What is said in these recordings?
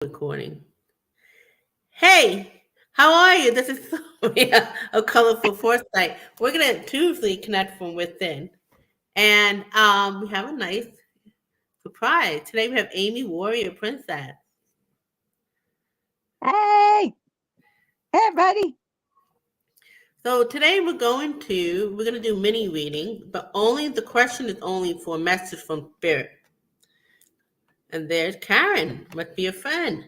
Recording. Hey, how are you? This is Sonia of Colorful Foresight. We're gonna Tuesday connect from within, and we have a nice surprise today. We have Amy Warrior Princess. Hey, hey, everybody. So today we're gonna do mini reading, but only the question is only for a message from spirit. And there's Karen, must be a friend.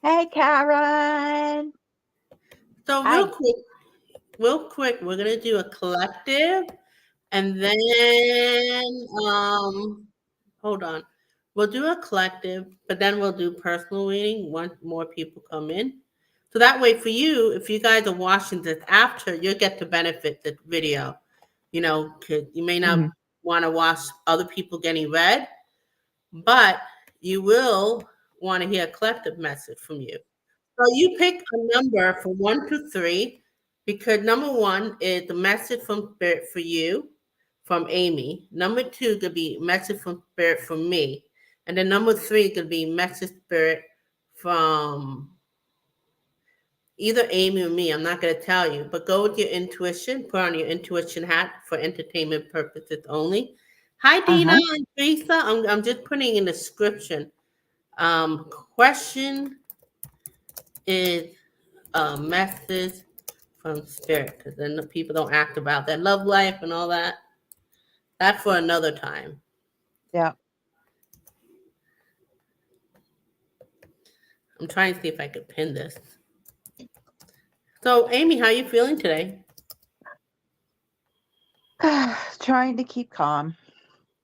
Hey, Karen. So Hi. real quick, we're gonna do a collective. And then, hold on. We'll do a collective, but then we'll do personal reading once more people come in. So that way, for you, if you guys are watching this after, you'll get to benefit the video. You know, 'cause you may not Mhm. want to watch other people getting read, but you will want to hear a collective message from you. So you pick a number from 1 to 3 because number 1 is the message from spirit for you, from Amy. Number 2 could be message from spirit from me. And then number 3 could be message spirit from either Amy or me. I'm not going to tell you, but go with your intuition. Put on your intuition hat for entertainment purposes only. Hi, Dina Uh-huh. and Teresa. I'm just putting in the description. Question is a message from spirit because then the people don't act about their love life and all that. That for another time. Yeah. I'm trying to see if I could pin this. So, Amy, how you feeling today? Trying to keep calm.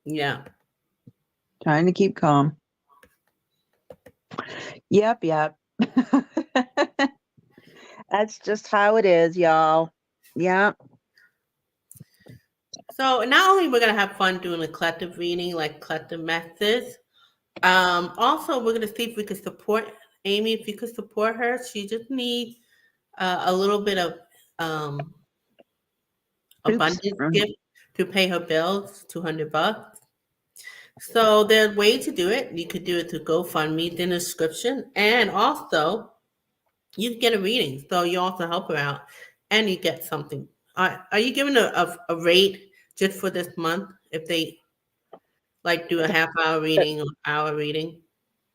Yeah. Trying to keep calm. Yep. That's just how it is, y'all. Yep. So not only we're gonna have fun doing a collective reading, like collective methods. Also we're gonna see if we could support Amy. If you could support her, she just needs a little bit of um, Oops. abundance gift to pay her bills, $200. So there's a way to do it. You could do it through GoFundMe in the description, and also you get a reading. So you also help her out, and you get something. Are you giving a rate just for this month if they like do a half hour reading or hour reading?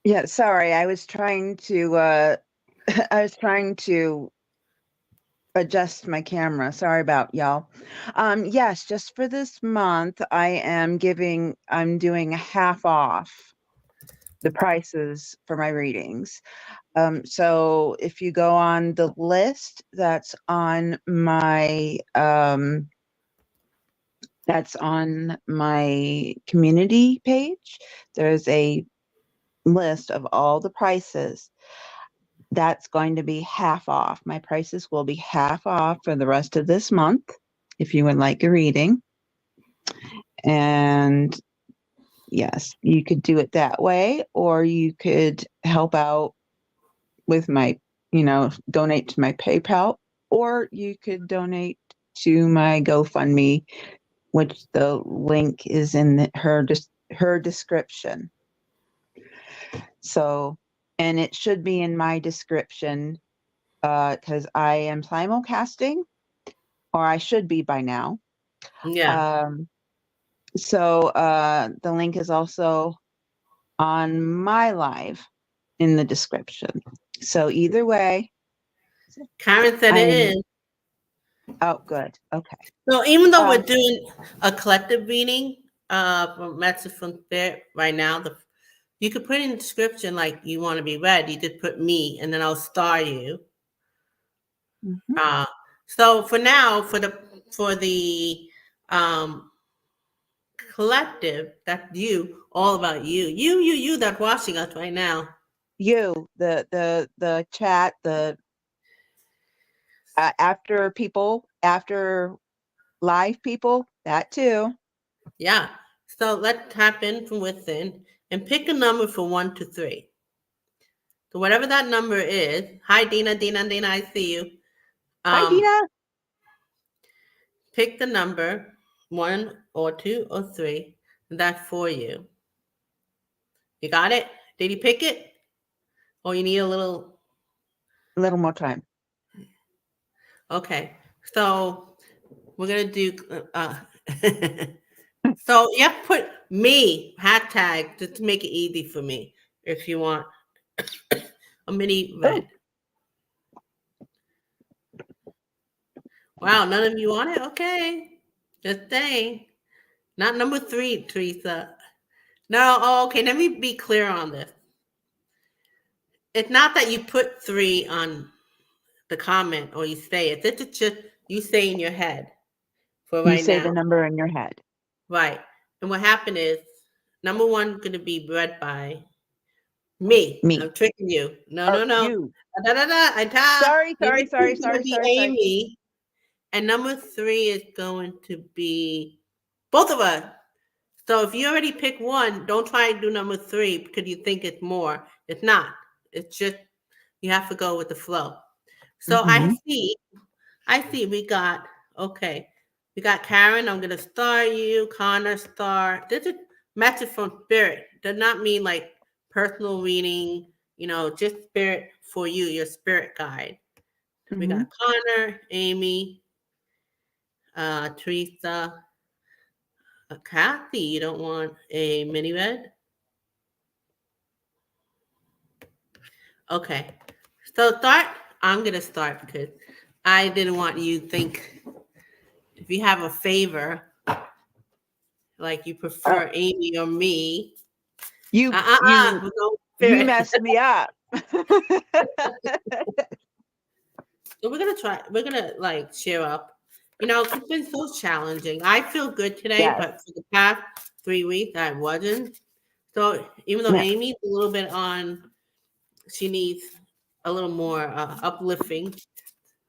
Yeah, sorry. I was trying to I was trying to adjust my camera. Sorry about y'all. Yes, just for this month I'm doing half off the prices for my readings. So if you go on the list that's on my community page, there's a list of all the prices. That's going to be half off. My prices will be half off for the rest of this month if you would like a reading. And yes, you could do it that way, or you could help out with my, donate to my PayPal, or you could donate to my GoFundMe, which the link is in her description. So, and it should be in my description because I am simulcasting, or I should be by now. Yeah. So the link is also on my live in the description. So either way, Karen said it I'm is. oh good. Okay. So even though we're Um doing a collective reading from message from spirit right now, you could put in the description like you want to be read. You just put me, and then I'll star you. mhm. Uh, so for now, for the um, collective, that's you, all about you that's watching us right now. You the chat, the after live people, that too. Yeah. So let's tap in from within and pick a number from 1 to 3. So whatever that number is. Hi, Dina, I see you. Hi, Um, Dina. Pick the number 1 or 2 or 3. And that's for you. You got it? Did you pick it? Oh, you need a little. A little more time. Okay. So we're gonna do. So you have to put me hashtag just to make it easy for me if you want a mini Oh, red. Wow, none of you want it? Okay. Just saying. Not number 3, Teresa. No, oh, okay, let me be clear on this. It's not that you put 3 on the comment or you say it. This is just you say in your head for you right say the now. number in your head. Right. And what happened is number 1 going to be read by me. Me. I'm tricking you. No, Or no, no. you. Da, da, da, da, da. Sorry, Number sorry, 2 sorry, is going to sorry, be sorry, sorry. Amy. And number 3 is going to be both of us. So if you already pick one, don't try to do number 3 because you think it's more. It's not. It's just you have to go with the flow. So Mm-hmm. I see we got okay. We got Karen, I'm gonna star you, Connor star. This is message from spirit. Does not mean like personal reading, just spirit for you, your spirit guide. We Mm-hmm. got Connor, Amy, Teresa, Kathy. You don't want a mini red? Okay. So start. I'm gonna start because I didn't want you to think if you have a favor, like you Oh, prefer Amy or me. you We're going you spirit. messed me up. So we're gonna try. We're gonna like cheer up. It's been so challenging. I feel good today, Yes. but for the past 3 weeks, I wasn't. So even though Yeah. Amy's a little bit on, she needs a little more uplifting.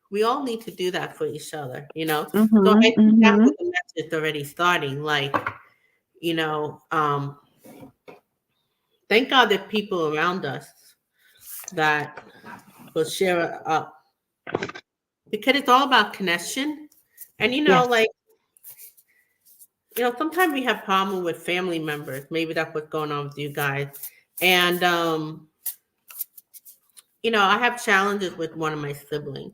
We all need to do that for each other. So Mm-hmm. I think that's Mm-hmm. what the message already starting. Like, you know, um, thank God there are people around us that will share up because it's all about connection. And Yes. sometimes we have problem with family members. Maybe that's what's going on with you guys. And I have challenges with one of my siblings.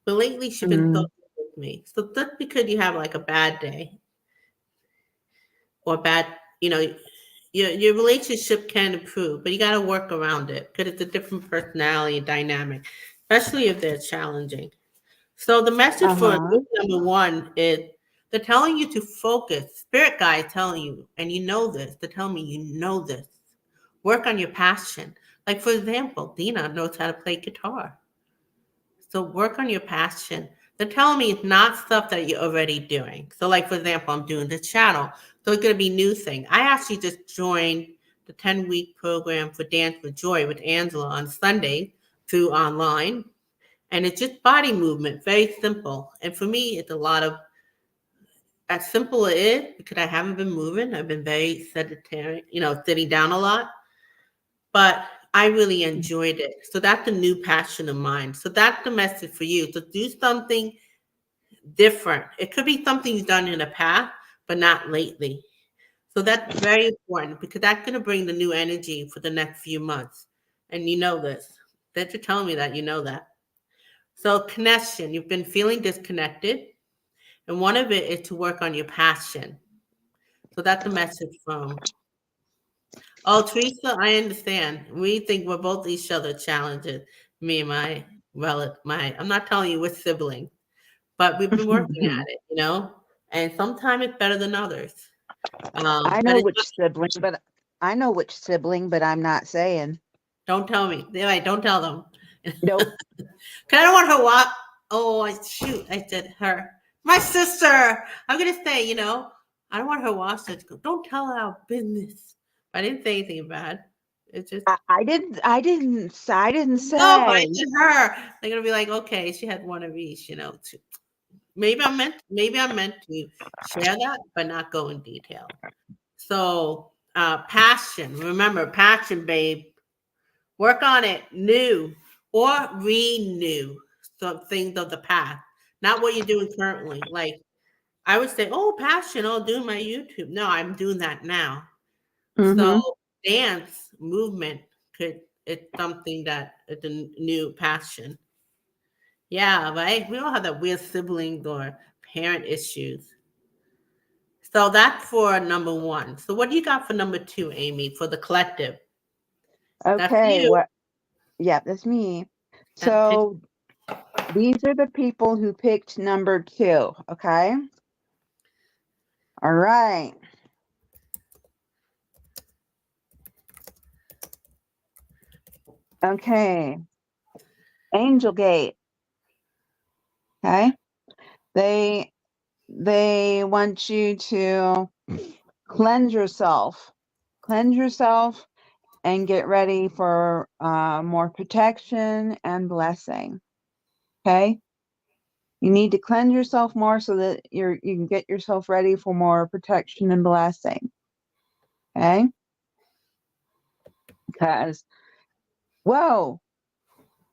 But lately she's been so Mm. good with me. So just because you have like a bad day or bad, you know, your relationship can improve, but you got to work around it because it's a different personality dynamic, especially if they're challenging. So the message for Uh-huh. group number 1 is they're telling you to focus. Spirit guide telling you, and you know this. They're telling me you know this. Work on your passion. Like for example, Dina knows how to play guitar. So work on your passion. They're telling me it's not stuff that you're already doing. So like for example, I'm doing the channel. So it's gonna be new thing. I actually just joined the 10-week program for Dance with Joy with Angela on Sunday through online. And it's just body movement, very simple. And for me, it's a lot of as simple it is because I haven't been moving. I've been very sedentary, sitting down a lot. But I really enjoyed it. So that's a new passion of mine. So that's the message for you. So do something different. It could be something you've done in the past, but not lately. So that's very important because that's going to bring the new energy for the next few months. And you know this. That you're telling me that you know that. So connection, you've been feeling disconnected. And one of it is to work on your passion. So that's the message from. Oh, Teresa, I understand. We think we're both each other challenges. Me and my relative, I'm not telling you which sibling, but we've been working at it. And sometimes it's better than others. I But know it's which sibling, but I'm not saying. don't tell me. Right, don't tell them. Nope. Cause I don't want her walk. Oh, shoot! I said her, my sister. I'm gonna say, I don't want her watch to go. Don't tell her our business. I didn't say anything bad. It's just I didn't no, but I say. said her. They're gonna be like, okay, she had one of each. Maybe I meant to share that, but not go in detail. So, passion. Remember, passion, babe. Work on it. New or renew some things of the past, not what you're doing currently. Like I would say, oh, passion. Oh, doing my YouTube. No, I'm doing that now. Mm-hmm. So, dance movement could it's something that it's a new passion. Yeah, right. We all have that weird sibling or parent issues. So that's for number one. So what do you got for number two, Amy, for the collective? That's Okay, you. what? Yeah, that's me. That's pick. So these are the people who picked number 2, okay? All right. Okay. Angel Gate, okay? They want you to cleanse yourself. Cleanse yourself and get ready for more protection and blessing. Okay? You need to cleanse yourself more so that you can get yourself ready for more protection and blessing. Okay? Because, whoa,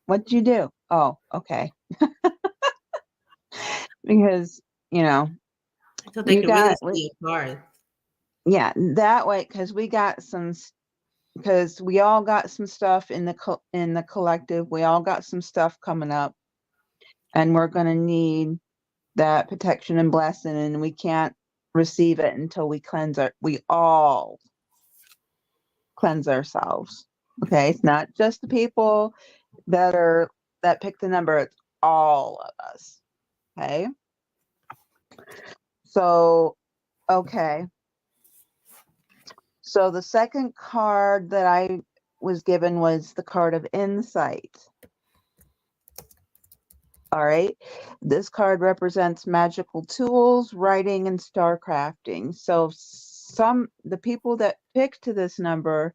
what'd you do? Oh, okay. Because, you know, So they you can really got, see your cards. yeah, that way, because we got some, because we all got some stuff in the collective. We all got some stuff coming up, and we're going to need that protection and blessing, and we can't receive it until we all cleanse ourselves. Okay, it's not just the people that pick the number, it's all of us. Okay, so okay, so the second card that I was given was the card of insight. All right, this card represents magical tools, writing, and star crafting. So the people that picked this number,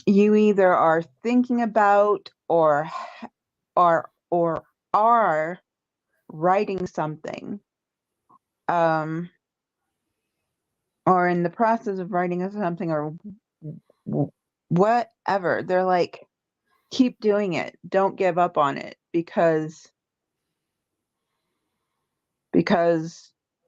you either are thinking about or are writing something, um, or in the process of writing something, or whatever. They're like, keep doing it. Don't give up on it because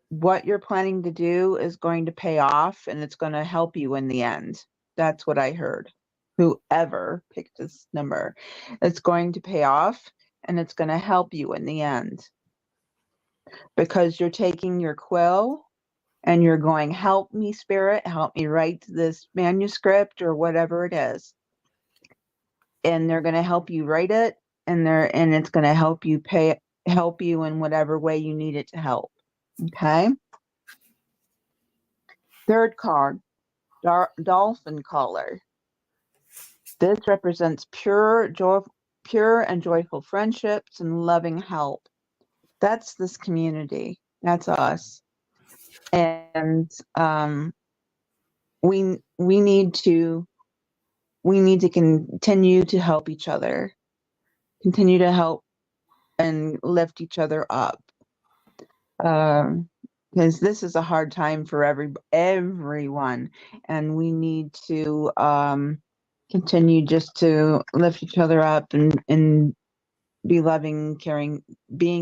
what you're planning to do is going to pay off and it's going to help you in the end. That's what I heard. Whoever picked this number, it's going to pay off and it's going to help you in the end because you're taking your quill and you're going, help me, spirit, help me write this manuscript or whatever it is. And they're going to help you write it and it's going to help you in whatever way you need it to help. Okay. Third card, dolphin color. This represents pure and joyful friendships and loving help. That's this community. That's us. And we need to continue to help each other, continue to help and lift each other up. Because this is a hard time for everyone, and we need to continue just to lift each other up and be loving, caring, be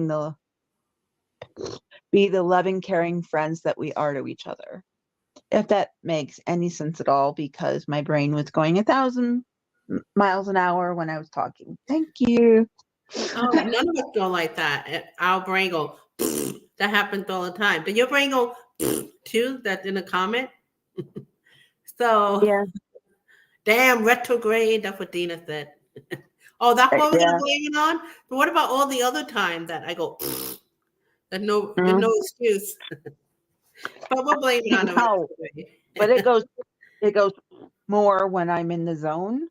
the loving, caring friends that we are to each other. If that makes any sense at all, because my brain was going 1,000 miles an hour when I was talking. Thank you. Oh, none of us go like that. Our brain go, that happens all the time. Did your brain go too? That's in a comment. So, Yeah, damn retrograde. That's what Dina said. Oh, that's what we're gonna yeah. blame it on. But what about all the other times that I go? There's Mm. no excuse. But we'll blame it on the No, but retrograde. it goes more when I'm in the zone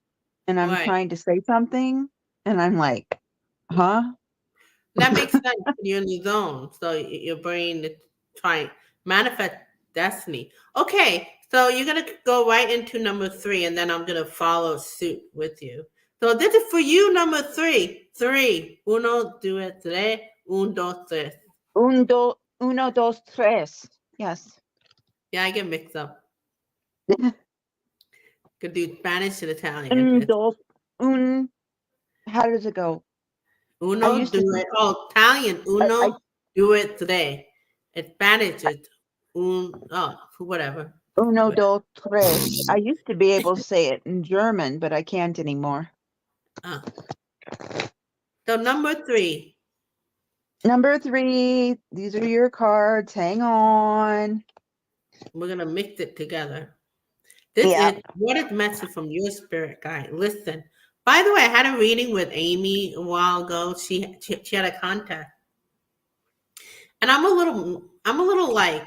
and I'm Right. trying to say something and I'm like, huh? That makes sense. You're in the zone, so your brain is trying manifest destiny. Okay, so you're gonna go right into number three, and then I'm gonna follow suit with you. So this is for you, number three. Three. Uno, do it today. Un, dos, tres. Uno, dos, tres. Yes. Yeah, I get mixed up. Could do Spanish and Italian. Un, dos, un. How does it go? I Uno, used do to, it. Oh, Italian. I Uno, do it today. In Spanish, it's un. Oh, whatever. Uno, dos, tres. I used to be able to say it in German, but I can't anymore. Uh, so number 3. Number 3, these are your cards. Hang on. We're gonna mix it together. This Yeah. is what is message from your spirit guide. Listen. By the way, I had a reading with Amy a while ago. She had a contest, and I'm a little like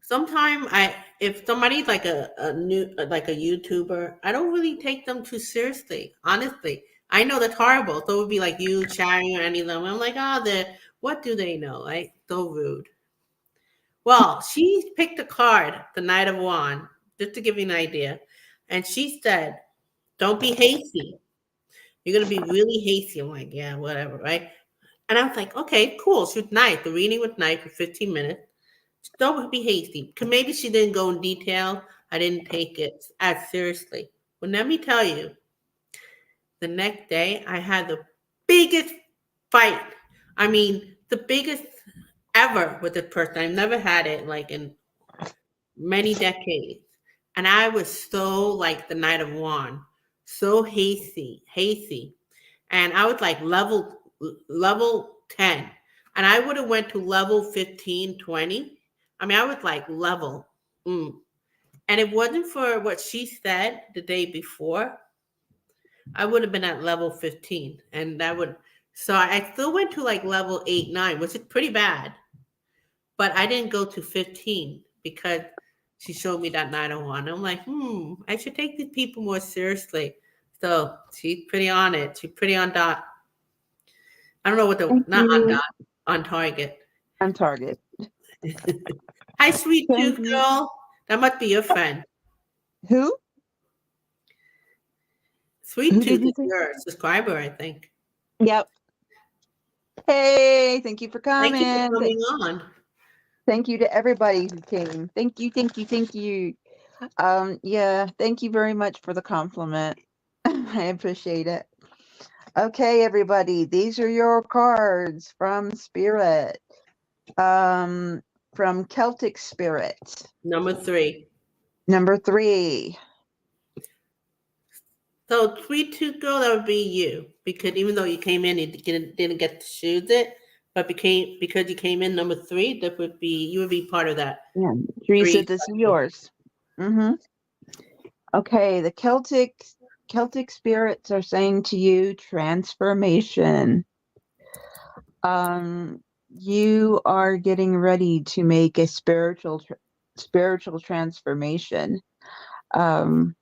sometimes I if somebody's like a new like a YouTuber, I don't really take them too seriously. Honestly, I know that's horrible. So it would be like you, Shari, or any of them. I'm like, oh, they what do they know? Like so rude. Well, she picked a card, the Knight of Wands, just to give you an idea, and she said, "Don't be hasty. You're gonna be really hasty." I'm like, yeah, whatever, right? And I was like, okay, cool. She was nice. The reading was nice for 15 minutes. Don't be hasty. Because maybe she didn't go in detail. I didn't take it as seriously. But let me tell you, the next day I had the biggest fight. I mean, the biggest ever with this person. I've never had it like in many decades. And I was so like the Knight of Wands, so hasty. And I was like level 10. And I would have went to level 15, 20. I mean, I was like level. Mm. And it wasn't for what she said the day before, I would have been at level 15. And that would, so I still went to like level 8, 9, which is pretty bad. But I didn't go to 15 because she showed me that 901. I'm like, I should take these people more seriously. So she's pretty on it. She's pretty on dot. I don't know what the, Thank not on you. dot, on target. On target. Hi, sweet Thank tooth you. girl. That must be your friend. Who? Sweet Who tooth did you is say? your subscriber, I think. Yep. Hey, thank you for Thank you for coming. coming on. Thank you to everybody who came. Thank you, thank you, thank you. Yeah, thank you very much for the compliment. I appreciate it. Okay, everybody, these are your cards from Spirit. From Celtic Spirit. Number 3. Number 3. So sweet tooth girl, that would be you. Because even though you came in, you didn't get to choose it. But because you came in number 3, that would be you would be part of that Yeah, Teresa, 3 this is cycle. yours. Okay, the Celtic spirits are saying to you transformation. You are getting ready to make a spiritual transformation. Um,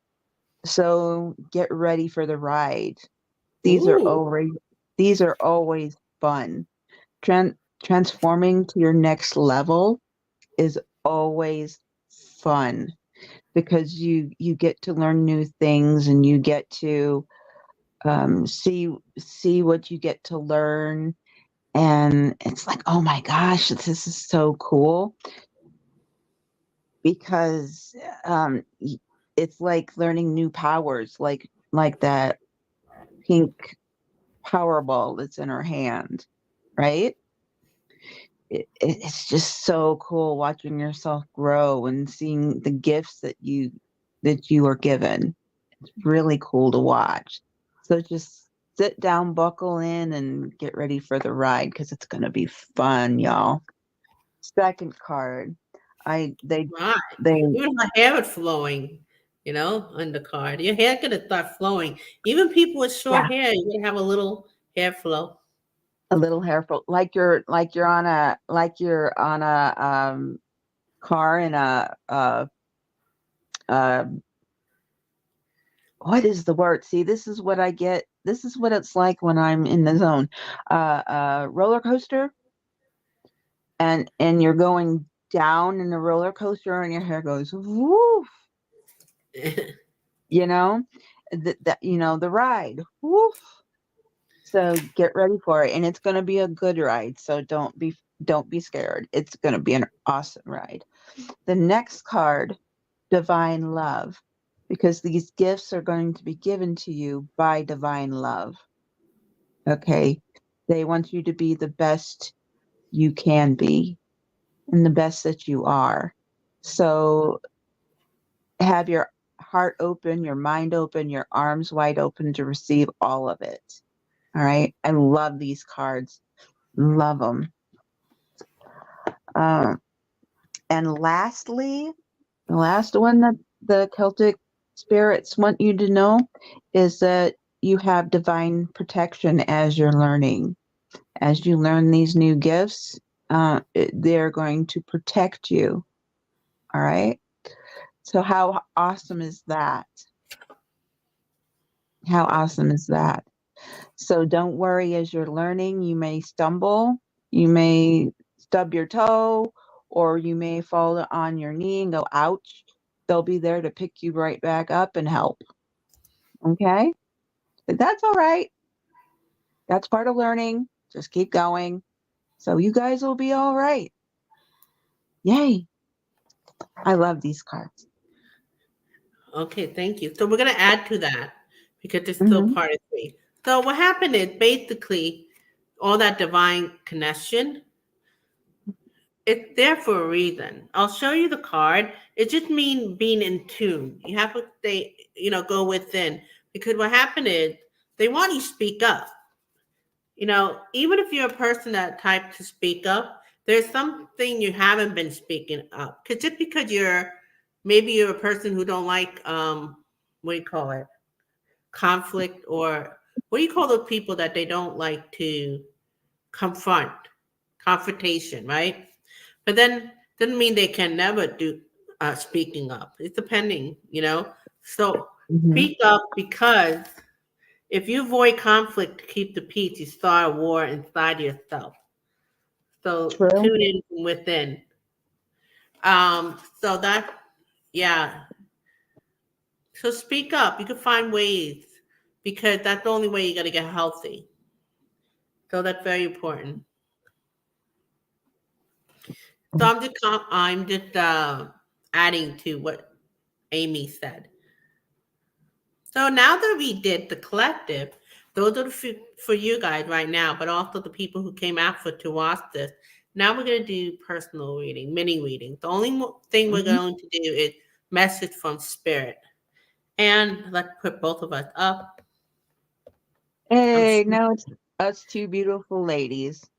so get ready for the ride. These are Ooh. always these are always fun. Transforming to your next level is always fun because you get to learn new things and you get to see what you get to learn, and it's like, oh my gosh, this is so cool because it's like learning new powers, like that pink Powerball that's in her hand, right? It's just so cool watching yourself grow and seeing the gifts that you are given. It's really cool to watch. So just sit down, buckle in, and get ready for the ride because it's going to be fun, y'all. Second card. I Right. they Even my hair is flowing, on the card. Your hair gonna start flowing. Even people with short Yeah, hair, you're gonna have a little hair flow. a little hairful, like you're on a car in uh what is the word? See, this is what I get. This is what it's like when I'm in the zone. Roller coaster, and you're going down in the roller coaster, and your hair goes woof. You know, the ride. Woof. So get ready for it, and it's going to be a good ride. So don't be scared. It's going to be an awesome ride. The next card, divine love, because these gifts are going to be given to you by divine love. Okay. They want you to be the best you can be and the best that you are. So have your heart open, your mind open, your arms wide open to receive all of it. All right. I love these cards. Love them. And lastly, the last one that the Celtic spirits want you to know is that you have divine protection as you're learning. As you learn these new gifts, they're going to protect you. All right. So, how awesome is that? How awesome is that? So, don't worry as you're learning. You may stumble, you may stub your toe, or you may fall on your knee and go, ouch. They'll be there to pick you right back up and help. Okay. But that's all right. That's part of learning. Just keep going. So, you guys will be all right. Yay. I love these cards. Okay, thank you. So we're going to add to that because it's still Hmm. part of me. So what happened is basically all that divine connection, it's there for a reason. I'll show you the card. It just means being in tune. You have to stay, go within. Because what happened is they want you to speak up. Even if you're a person that type to speak up, there's something you haven't been speaking up. Because just because maybe you're a person who don't like, what do you call it? Conflict, or what do you call those people that they don't like to confront? Confrontation, right? But then doesn't mean they can never do speaking up. It's depending. So Hmm. speak up, because if you avoid conflict to keep the peace, you start a war inside yourself. So True. tune in from within. So that, yeah. So speak up. You can find ways, because that's the only way you're gonna get healthy. So that's very important. So I'm just adding to what Amy said. So now that we did the collective, those are for you guys right now, but also the people who came after to watch this. Now we're going to do personal reading, mini reading. The only thing we're Hmm. going to do is message from spirit. And let's put both of us up. I'm Hey, sure. now it's us two beautiful ladies.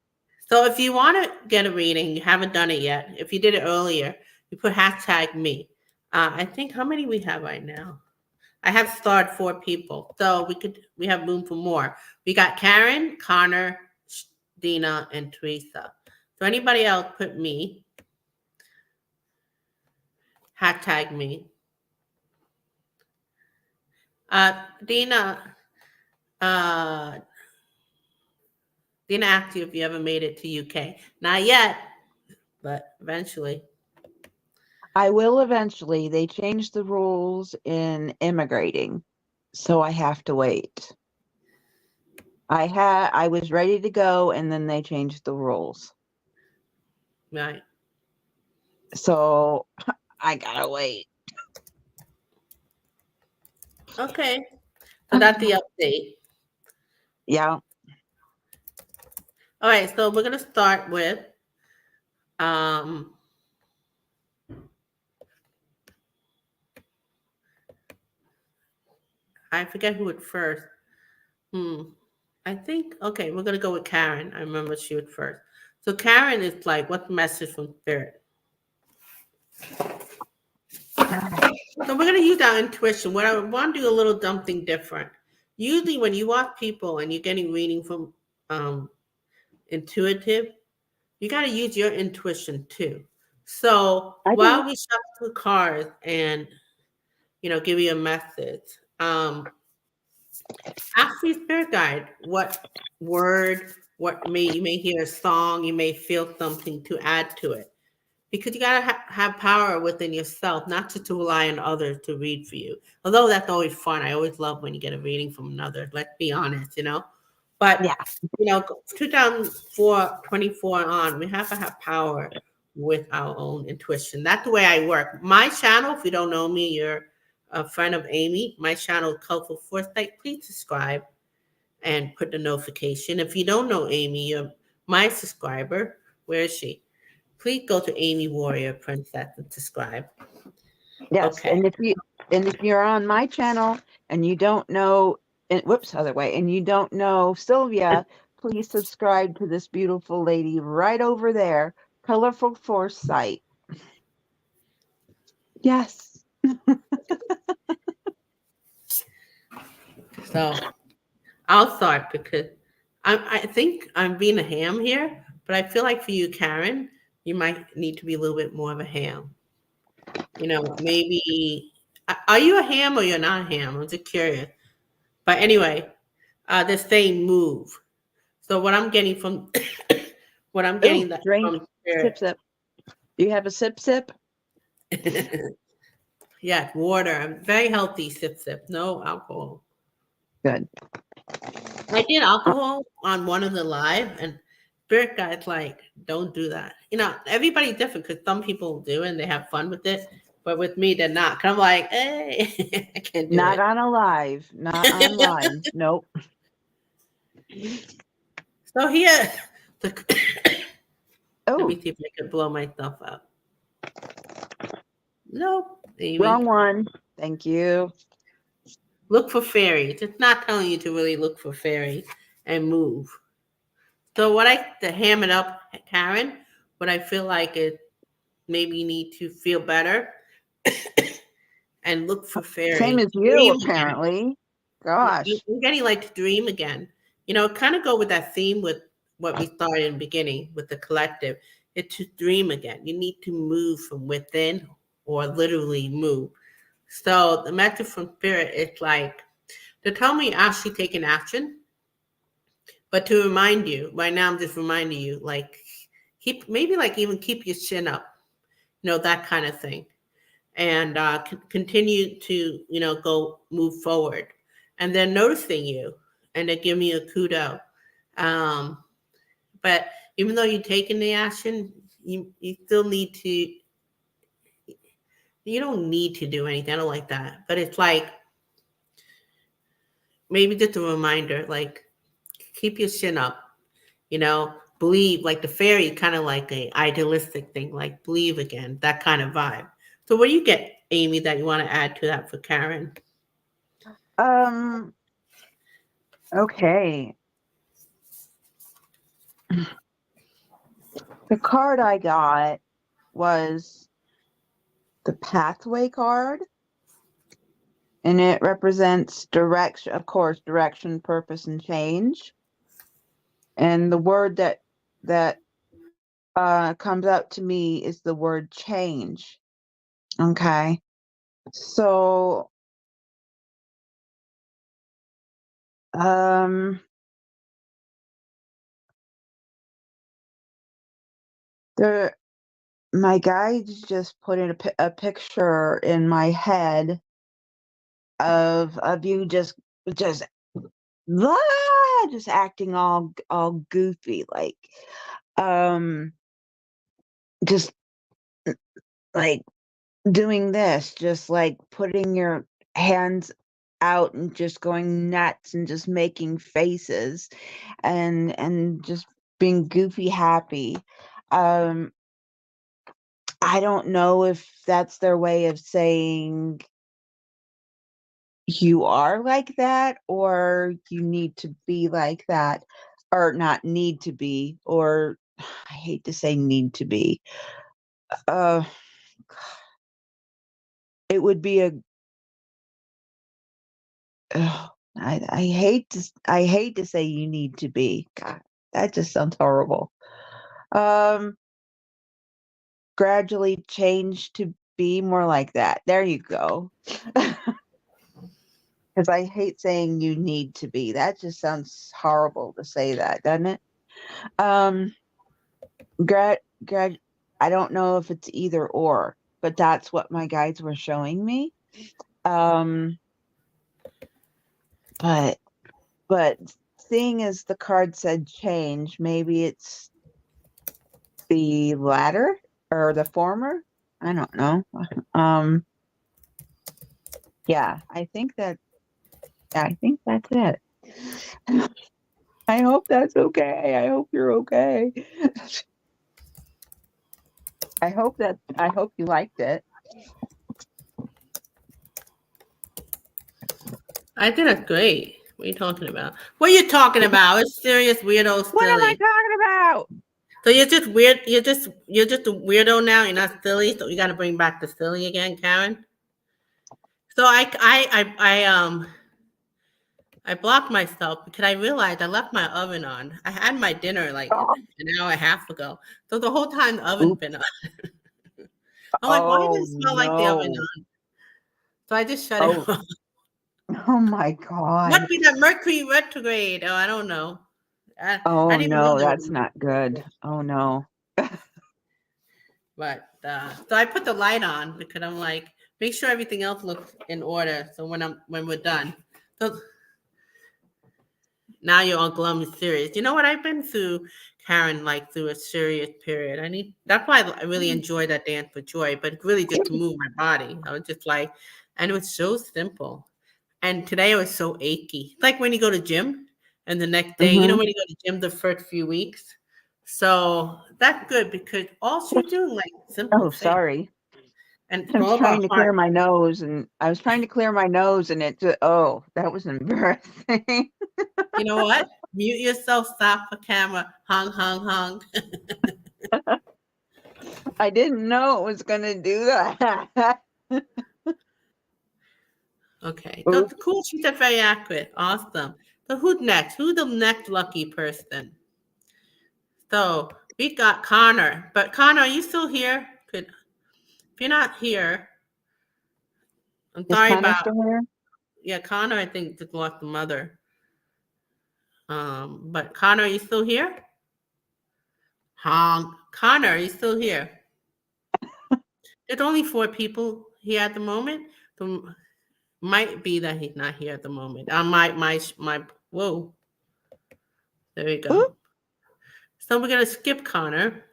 So if you want to get a reading, you haven't done it yet. If you did it earlier, you put hashtag me. I think how many we have right now? I have starred 4 people, so we have room for more. We got Karen, Connor, Dina, and Teresa. So anybody else, put me, hashtag me. Dina, uh, Dina asked you if you ever made it to UK. Not yet, but eventually. I will eventually. They changed the rules in immigrating, so I have to wait. I was ready to go and then they changed the rules. Right. So I gotta wait. Okay. So that's the update. Yeah, All right. So we're gonna start with um. I forget who went first. Hmm. I think, okay, we're gonna go with Karen. I remember she was first. So Karen is like, what's the message from spirit? So we're gonna use our intuition. What I want to do a little something different. Usually, when you watch people and you're getting reading from um, intuitive, you got to use your intuition too. So I while do. we shuffle the cards and give you a message, ask your spirit guide what word, you may hear a song, you may feel something to add to it, because you gotta have power within yourself, not just to rely on others to read for you. Although that's always fun. I always love when you get a reading from another. Let's be honest. But Yeah. 2004, 24 on, we have to have power with our own intuition. That's the way I work. My channel, if you don't know me, you're a friend of Amy. My channel, Colorful Foresight. Please subscribe and put the notification. If you don't know Amy, you're my subscriber. Where is she? Please go to Amy Warrior Princess and subscribe. Yes, Okay. and if you're on my channel and you don't know, and whoops, other way, and you don't know Sylvia, please subscribe to this beautiful lady right over there, Colorful Foresight. Yes. So I'll start because I think I'm being a ham here, but I feel like for you, Karen, you might need to be a little bit more of a ham. Maybe are you a ham or you're not a ham? I'm just curious. But anyway, this saying move. So what I'm getting from what I'm Ooh, getting that drink, from sip, spirit. sip. Do you have a sip, sip? Yeah, water. Very healthy sip sip. No alcohol. Good. I did alcohol on one of the live, and spirit guide's like, don't do that. Everybody's different because some people do and they have fun with it, but with me, they're not. Cause I'm like, hey, I can't do Not it. on a live. Not on live. Nope. So here, the, let Oh, me see if I can blow myself up. Nope, wrong Amy. one. Thank you. Look for fairies. It's not telling you to really look for fairies and move. So to ham it up, Karen, what I feel like is maybe you need to feel better and look for Same fairies. as you, Dream again. apparently. Gosh. You're getting like to dream again. Kind of go with that theme with what we started in the beginning with the collective. It's to dream again. You need to move from within or literally move. So the message from spirit is like to tell me actually taking action, but to remind you, right now I'm just reminding you, like even keep your chin up, that kind of thing. And continue to go move forward, and they're noticing you and they're giving you a kudo. Um, but even though you're taking the action, you still need to, you don't need to do anything. I don't like that, but it's like maybe just a reminder, like keep your chin up, believe, like the fairy, kind of like a idealistic thing, like believe again, that kind of vibe. So what do you get, Amy, that you want to add to that for Karen? Um, okay. The card I got was the pathway card, and it represents direction, of course, direction, purpose, and change. And the word that comes up to me is the word change. Okay. So, um, there, my guides just put in a picture in my head of you just just acting all goofy, like um just like doing this, just like putting your hands out and just going nuts and just making faces and just being goofy happy. um I don't know if that's their way of saying you are like that or you need to be like that, or not need to be, or I hate to say need to be. uh it would be a I hate to say you need to be. God, that just sounds horrible. um Gradually change to be more like that. There you go. Because I hate saying you need to be. That just sounds horrible to say that, doesn't it? Um, grad, grad. I don't know if it's either or, but that's what my guides were showing me. Um, but but seeing as the card said change, maybe it's the latter or the former. I don't know. Um, yeah, I think that's it. I hope that's okay. I hope you're okay. I hope you liked it. I think that's great. What are you talking about? What are you talking about? It's serious, weirdo, What am I silly. talking about? So you're just weird. You're just a weirdo now. You're not silly. So you got to bring back the silly again, Karen. So I blocked myself because I realized I left my oven on. I had my dinner like Oh, an hour and a half ago. So the whole time the oven oops. been on. I'm like, why Oh does it smell like the oven no. on? So I just shut it Oh, off. oh my God. Must be that Mercury retrograde. Oh, I don't know. I Oh didn't even know no, there was that's a not good. Mercury. Oh no. But so I put the light on because I'm like, make sure everything else looks in order. So when we're done, so now you're all glum and serious. You know what? I've been through, Karen, like through a serious period. That's why I really enjoyed that dance for joy, but really just to move my body. I was just like, and it was so simple. And today it was so achy. Like when you go to gym and the next day, Mm-hmm. when you go to gym the first few weeks. So that's good because all you're doing like simple Oh, things. sorry. And it's I was all about trying to heart. clear my nose and I was trying to clear my nose and oh, that was embarrassing. You know what? Mute yourself, stop the camera, hung, hung, hung. I didn't know it was gonna do that. Okay. So Oops. cool. She's very accurate. Awesome. So who's next? Who's the next lucky person? So we got Connor. But Connor, are you still here? If you're not here, I'm Is sorry Connor about still here? yeah, Connor, I think just lost the mother. But Connor, are you still here? Connor, are you still here? There's only 4 people here at the moment. So might be that he's not here at the moment. My whoa, there we go. Oop. So we're gonna skip Connor.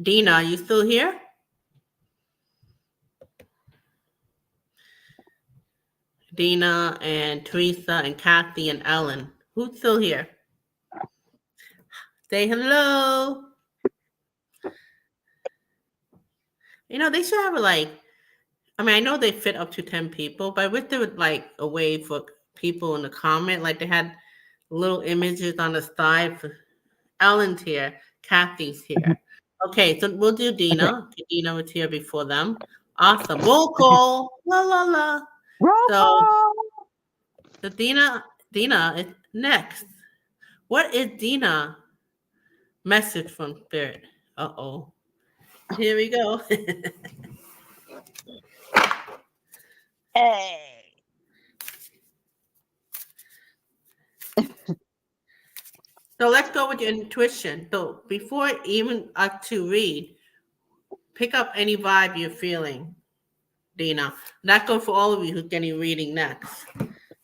Dina, are you still here? Dina and Teresa and Kathy and Ellen. Who's still here? Say hello. They should have I know they fit up to 10 people, but I wish there was like a way for people in the comment. Like they had little images on the side for Ellen's here, Kathy's here. Okay, so we'll do Okay. Dina. Dina was here before them. Awesome. Roll call. La la la. Roll So call. the Dina is next. What is Dina? Message from Spirit. Uh-oh. Here we go. Hey. So let's go with your intuition. So before even us to read, pick up any vibe you're feeling, Dina. That goes for all of you who's getting reading next.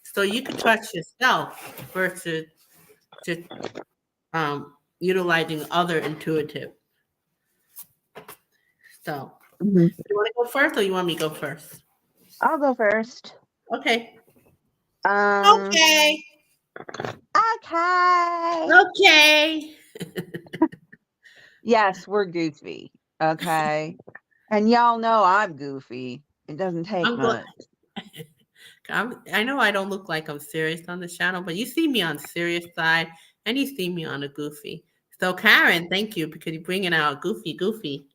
So you can trust yourself versus just utilizing other intuitive. So Mhm. you want to go first or you want me to go first? I'll go first. Okay. Um, Okay. okay. Okay. Yes, we're goofy. Okay. And y'all know I'm goofy. It doesn't take I'm glad. much. I know I don't look like I'm serious on the channel, but you see me on the serious side and you see me on the goofy. So Karen, thank you because you're bringing out goofy.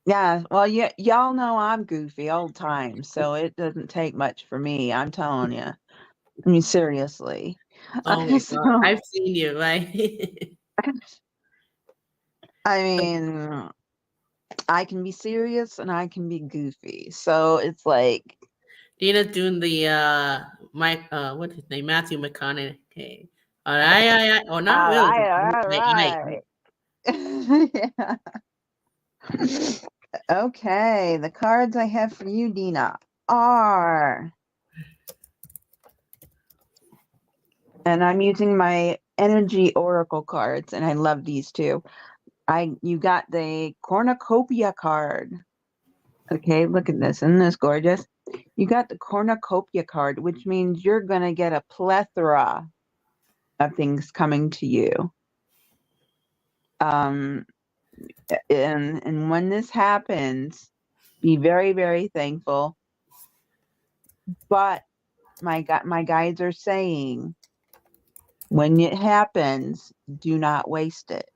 Yeah, well, y'all know I'm goofy all the time, so it doesn't take much for me. I'm telling you. I mean, seriously. Oh my God, So, I've seen you, right? I So mean, I can be serious and I can be goofy. So it's like, Dina's doing the Mike, what's his name? Matthew McConaughey. All right. Oh, not all really. right, all Like, right. Yeah. Okay, the cards I have for you, Dina, are, and I'm using my energy oracle cards, and I love these too. You got the cornucopia card. Okay, look at this. Isn't this gorgeous? You got the cornucopia card, which means you're gonna get a plethora of things coming to you. Um, and when this happens, be very, very thankful. But my guides are saying, when it happens, do not waste it.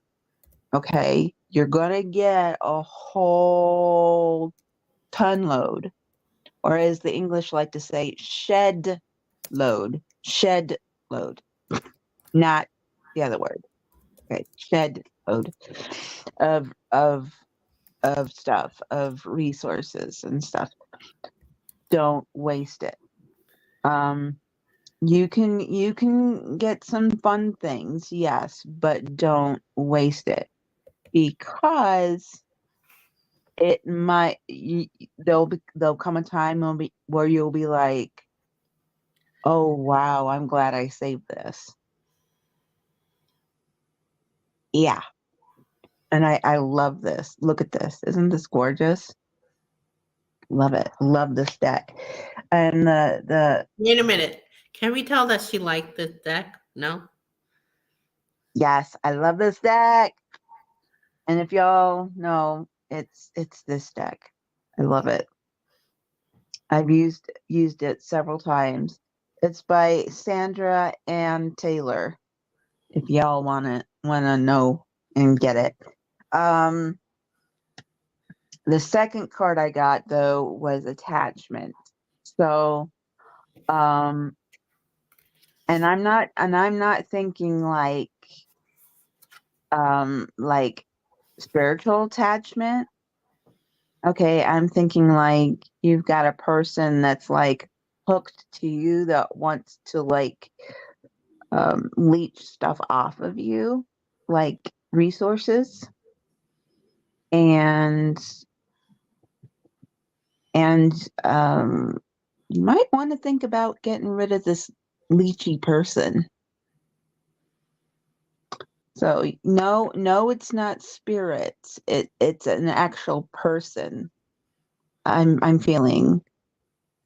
Okay? You're gonna get a whole ton load, or as the English like to say, shed load, not the other word. Okay, shed load of stuff, of resources and stuff. Don't waste it. Um, you can get some fun things, yes, but don't waste it, because it might there'll come a time where you'll be like, oh wow, I'm glad I saved this. Yeah. And I love this. Look at this. Isn't this gorgeous? Love it. Love this deck. And the Wait a minute. Can we tell that she liked this deck? No? yes, I love this deck. And if y'all know, it's this deck. I love it. I've used it several times. It's by Sandra Ann Taylor. If y'all wanna know and get it. The second card I got though was attachment. So and I'm not thinking like spiritual attachment. Okay, I'm thinking like you've got a person that's like hooked to you that wants to like leech stuff off of you, like resources, and and you might want to think about getting rid of this leechy person. So no, it's not spirits. It's an actual person. I'm feeling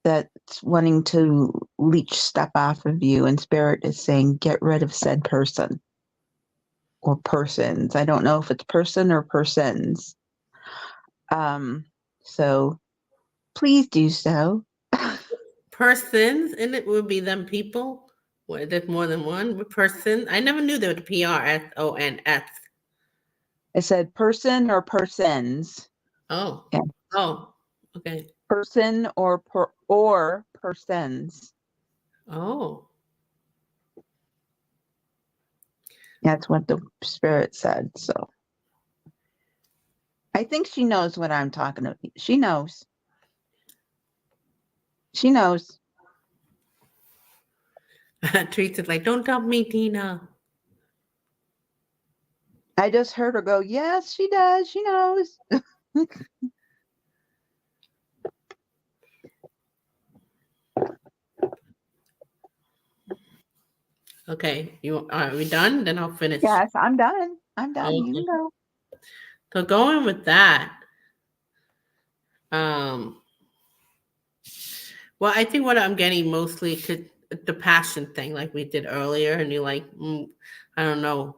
that's wanting to leech stuff off of you, and spirit is saying get rid of said person or persons. I don't know if it's person or persons. So please do so. Persons, and it would be them people. What, there's more than one person? I never knew there was PRSONS. I said person or persons. Oh. Yeah. Oh. Okay. Person or persons. Oh. That's what the spirit said. So I think she knows what I'm talking about. She knows. She knows. Teresa's like, don't dump me, Tina. I just heard her go, yes, she does. She knows. Okay. Are we done? Then I'll finish. Yes, I'm done. I'm done. You Okay. can go. So going with that, um, well, I think what I'm getting mostly to the passion thing, like we did earlier, and you're like, I don't know,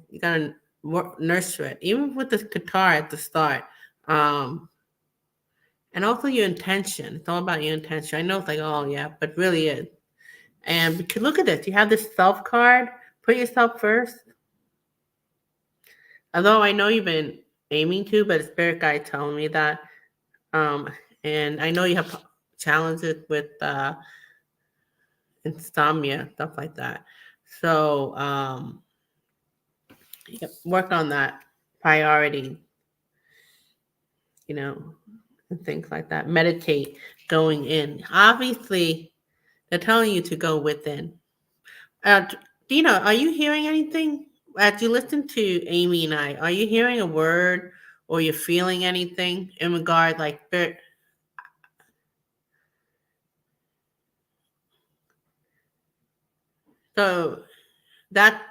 you gotta nurture it, even with the guitar at the start, and also your intention. It's all about your intention. I know it's like, oh yeah, but really is. And because look at this, you have this self card. Put yourself first. Although I know you've been aiming to, but the spirit guide telling me that. Um, and I know you have challenges with insomnia, stuff like that. So work on that priority, and things like that. Meditate going in. Obviously, they're telling you to go within. Dina, are you hearing anything? As you listen to Amy and I, are you hearing a word or you're feeling anything in regard like so that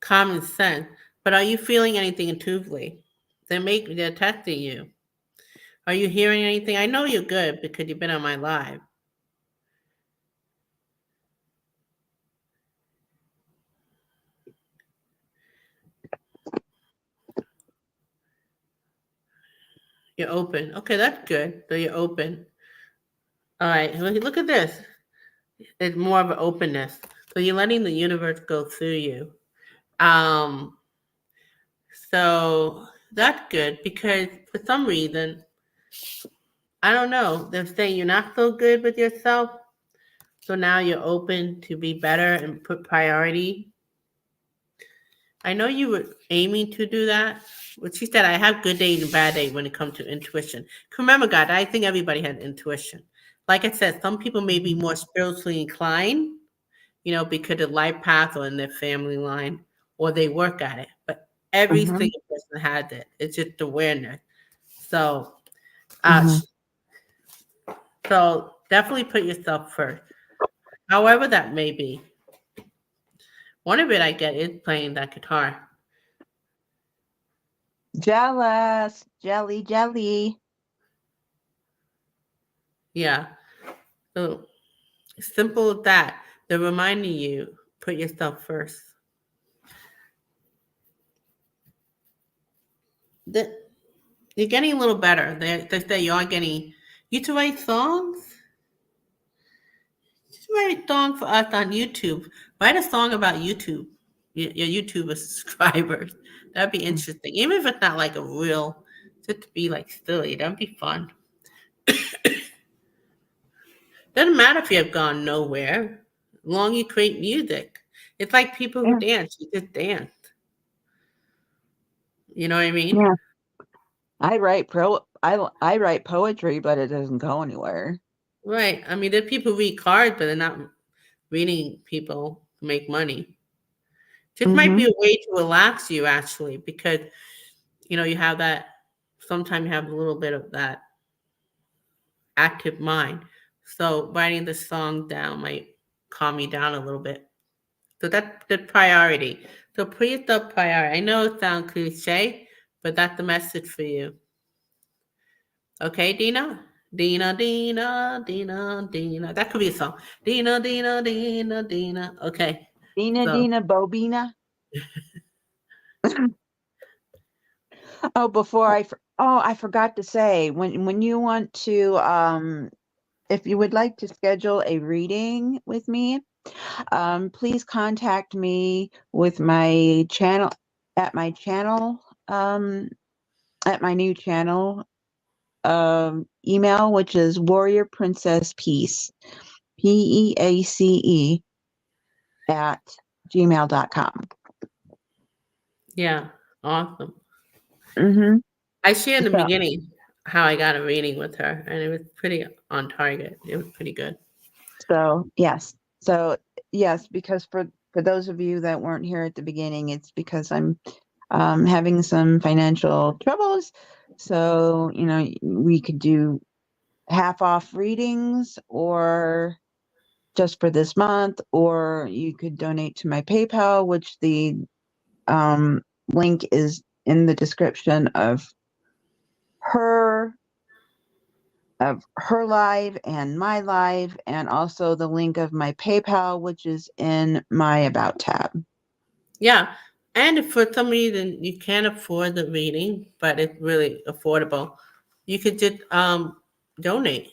common sense, but are you feeling anything intuitively? They're testing you. Are you hearing anything? I know you're good because you've been on my live. You're open. Okay, that's good. So you're open. All right, look at this. It's more of an openness. So you're letting the universe go through you. Um, so that's good because for some reason, I don't know, they're saying you're not so good with yourself. So now you're open to be better and put priority. I know you were aiming to do that. But she said, I have good days and bad days when it comes to intuition. Remember, God, I think everybody has intuition. Like I said, some people may be more spiritually inclined, because of life path or in their family line, or they work at it. But every Mhm, single person has it. It's just awareness. So, uh, mhm. so definitely put yourself first, however that may be. One of it I get is playing that guitar. Jealous. Jelly, jelly. Yeah. So simple as that. They're reminding you, put yourself first. The, you're getting a little better. They say you are getting. You to write songs. Just write a song for us on YouTube. Write a song about YouTube. Your YouTuber subscribers. That'd be interesting. Even if it's not like a real, just to be like silly. That'd be fun. Doesn't matter if you have gone nowhere. Long you create music. It's like people who Yeah, dance. You just dance. You know what I mean? yeah. I write poetry, but it doesn't go anywhere. Right. I mean, there are people who read cards, but they're not reading people to make money. Just might be Mhm. a way to relax you actually, because you have that. Sometimes you have a little bit of that active mind. So writing the song down might calm you down a little bit. So that's the priority. So put the priority. I know it sounds cliche, but that's the message for you. Okay, Dina? Dina, Dina, Dina, Dina. That could be a song. Dina, Dina, Dina, Dina. Okay. Dina, So, Dina, Bobina. Oh, I forgot to say, when you want to, if you would like to schedule a reading with me, please contact me with my channel at my channel, um, at my new channel, email, which is Warrior Princess Peace, PEACE at gmail.com. yeah, awesome. Mm-hmm. I shared in the So, beginning how I got a reading with her, and it was pretty on target. It was pretty good. yes. So yes, because for those of you that weren't here at the beginning, it's because I'm having some financial troubles. So, we could do half off readings or just for this month, or you could donate to my PayPal, which the link is in the description her her live and my live, and also the link of my PayPal, which is in my About tab. Yeah, and if for some reason you can't afford the reading, but it's really affordable, you could just donate.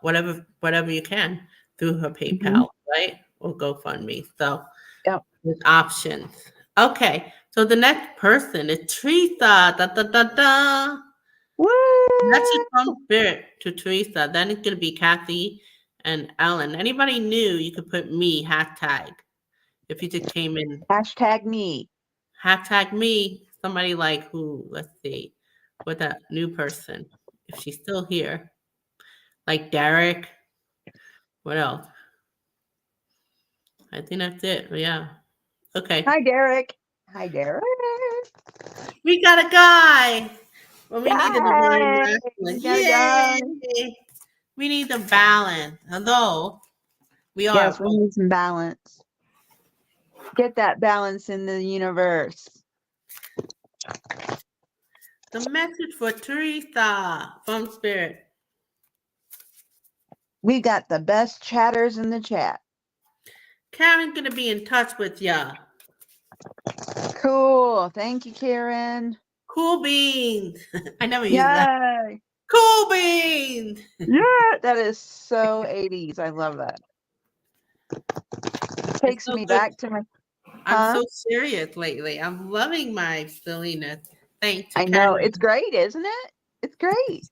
Whatever you can through her Mhm. PayPal, right, or GoFundMe. So Yep. there's options. Okay, so the next person is Teresa. Da da da da. Message Woo! from Spirit to Teresa. Then it's gonna be Kathy and Ellen. Anybody new, you could put me hashtag. If you just came in, Hashtag me. hashtag me. Somebody like who? Let's see, what that new person, if she's still here, like Derek. What else? I think that's it. Yeah. Okay. Hi, Derek. Hi, Derek. We got a guy. Well, we need the divine Yay! masculine. We gotta go. Yay! We need the balance. Although we are Yes, we both. need some balance. Get that balance in the universe. The message for Teresa from Spirit. We got the best chatters in the chat. Karen's gonna be in touch with ya. Cool. Thank you, Karen. Cool beans. I never use that. Yay! Cool beans. Yeah, that is so 80s. I love that. It's takes so me good. back to my, I'm huh? so serious lately. I'm loving my silliness. Thanks to I know. Karen. It's great, isn't it? It's great.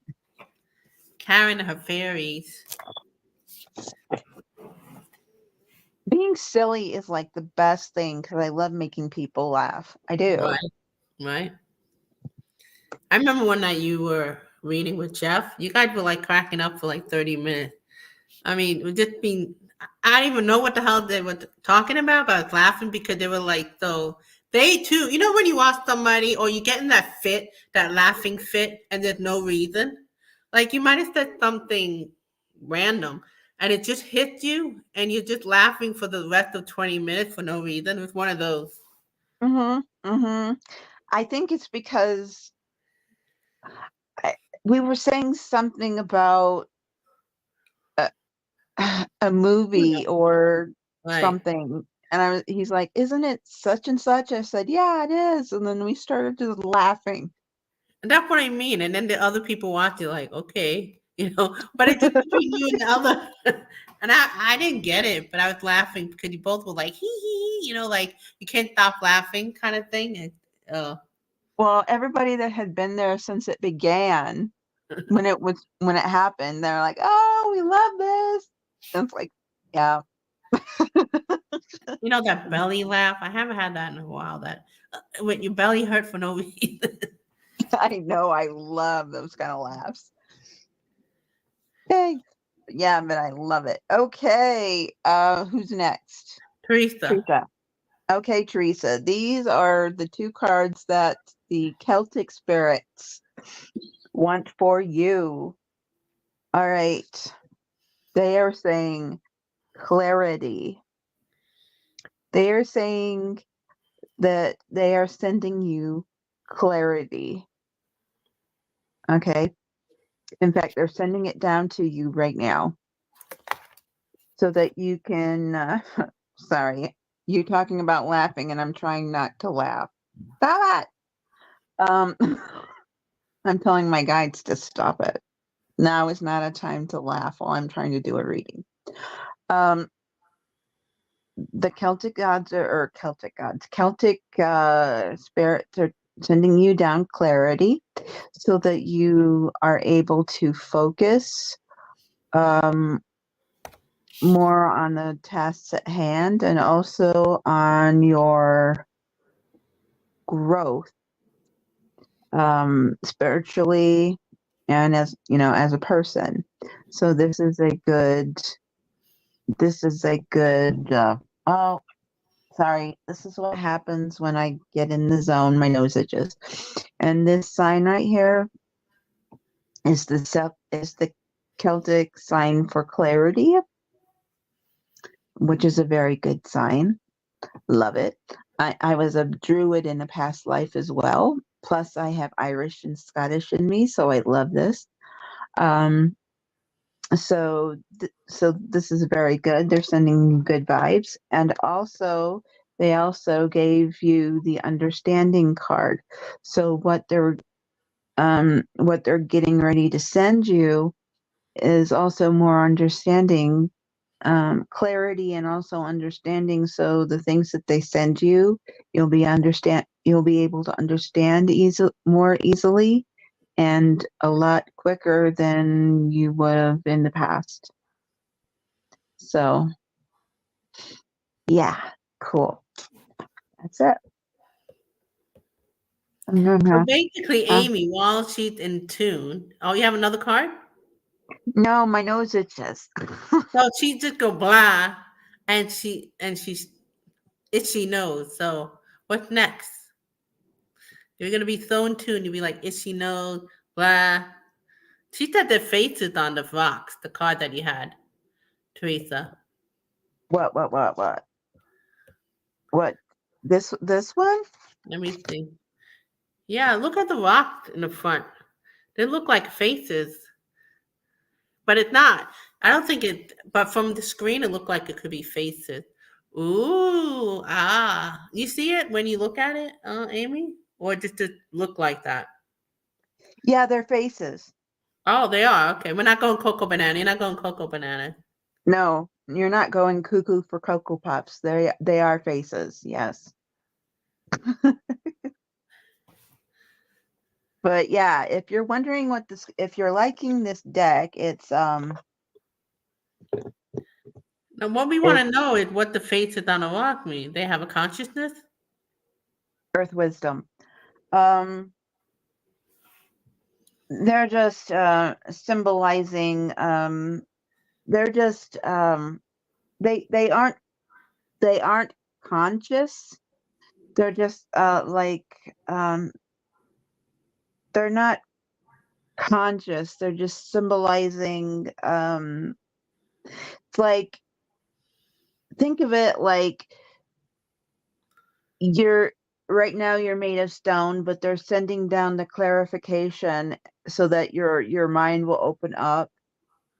Karen and her fairies. Being silly is like the best thing because I love making people laugh. I do. Right, right. I remember one night you were reading with Jeff. You guys were like cracking up for like 30 minutes. I mean, it was just being, I don't even know what the hell they were talking about, but I was laughing because they were like, so they too, you know, when you watch somebody or you get in that fit, that laughing fit, and there's no reason, like you might have said something random and it just hits you and you're just laughing for the rest of 20 minutes for no reason. It was one of those. Mhm. Mhm. I think it's because I, we were saying something about a, a movie or Right. something, and he's like, "Isn't it such and such?" I said, "Yeah, it is," and then we started just laughing. And that's what I mean. And then the other people watch it like, okay, but it's just between you and the other. And I didn't get it, but I was laughing because you both were like, hee hee, like you can't stop laughing kind of thing. And, Well, everybody that had been there since it began, when it happened, they're like, "Oh, we love this." And it's like, yeah, that belly laugh. I haven't had that in a while. That when your belly hurt for no reason. I know, I love those kind of laughs. Hey, yeah, but I love it. Okay, who's next? Teresa. Teresa. Okay, Teresa. These are the two cards that the Celtic spirits want for you. All right. They are saying clarity. They are saying that they are sending you clarity. Okay. In fact, they're sending it down to you right now so that you can, sorry, you talking about laughing and I'm trying not to laugh. Stop it. I'm telling my guides to stop it. Now is not a time to laugh while I'm trying to do a reading. Um, the Celtic gods or Celtic spirits are sending you down clarity so that you are able to focus more on the tasks at hand and also on your growth spiritually and as a person. So this is a good oh sorry, this is what happens when I get in the zone. My nose itches. And this sign right here is the Celtic sign for clarity, which is a very good sign. Love it. I was a druid in a past life as well. Plus, I have Irish and Scottish in me, so I love this. Um, so this is very good. They're sending you good vibes, and also they also gave you the understanding card. So what they're getting ready to send you is also more understanding, clarity, and also understanding. So the things that they send you, you'll be able to understand more easily and a lot quicker than you would have in the past. So yeah, cool. That's it. So Mhm. basically, Uh, Amy, while she's in tune, oh, you have another card? no, my nose itches. So she just go blah, and she's itchy nose. So what's next? You're gonna be so in tune. You'll be like itchy nose, blah. She said their faces on the rocks, the card that you had, Teresa. What? What? What? What? What? This one? Let me see. Yeah, look at the rocks in the front. They look like faces, but it's not. I don't think it. But from the screen, it looked like it could be faces. Ooh, ah. You see it when you look at it, Amy? Or just to look like that? Yeah, their faces. Oh, they are. Okay. We're not going cocoa banana. You're not going cocoa banana. No. You're not going cuckoo for Cocoa Puffs. They are faces, yes. But yeah, if you're wondering if you're liking this deck, Now, what we want it's to know is what the faces on the rock mean. They have a consciousness? Earth Wisdom. Um, they're just symbolizing. They're just they aren't conscious. They're just they're not conscious. They're just symbolizing. It's like, think of it like you're right now you're made of stone, but they're sending down the clarification so that your mind will open up,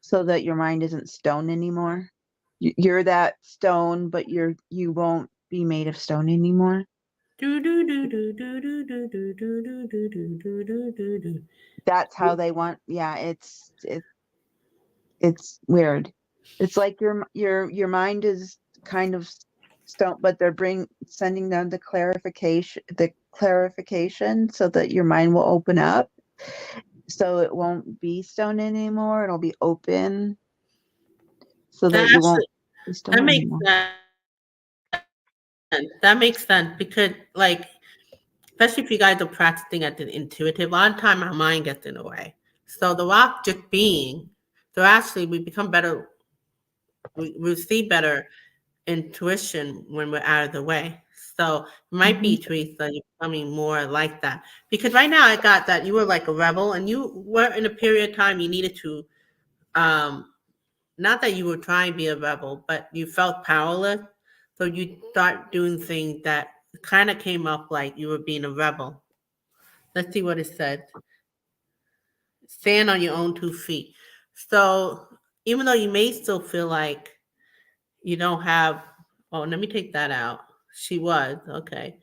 so that your mind isn't stone anymore. You're that stone, but you won't be made of stone anymore. Do do do do do do do do do do do do do do do. That's how they want. Yeah, it's weird. It's like your mind is kind of stone, but they're bring sending down the clarification so that your mind will open up, so it won't be stone anymore. It'll be open so That that you won't actually be that stone makes anymore. sense. That makes sense because, like, especially if you guys are practicing at the intuitive, a lot of time our mind gets in the way. So the rock just being, so actually we become better, we see better intuition when we're out of the way. So it might Hmm. be, Teresa, you're becoming more like that. Because right now I got that you were like a rebel and you were in a period of time you needed to, um, not that you were trying to be a rebel, but you felt powerless. So you start doing things that kind of came up like you were being a rebel. Let's see what it said. Stand on your own 2 feet. So even though you may still feel like you don't have, oh, let me take that out. She was, okay.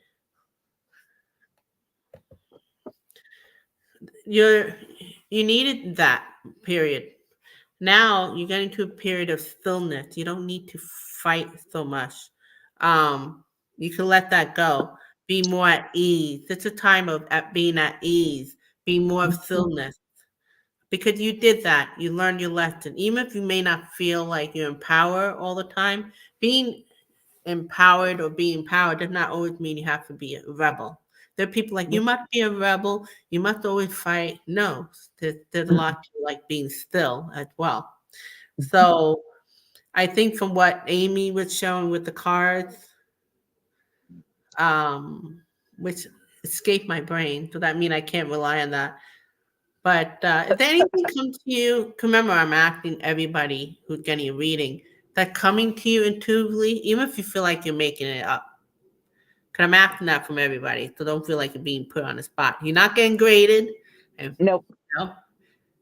You're, you needed that period. Now you're getting to a period of stillness. You don't need to fight so much. Um, you can let that go. Be more at ease. It's a time of being at ease. Be more of stillness. Because you did that. You learned your lesson. Even if you may not feel like you're in power all the time, being empowered or being empowered does not always mean you have to be a rebel. There are people like, you must be a rebel, you must always fight. No, there's a lot to like being still as well. So I think from what Amy was showing with the cards, um, which escaped my brain, so that means I can't rely on that. But if anything comes to you, remember I'm asking everybody who's getting a reading that coming to you intuitively, even if you feel like you're making it up. Because I'm asking that from everybody, so don't feel like you're being put on the spot. You're not getting graded. And Nope. you know,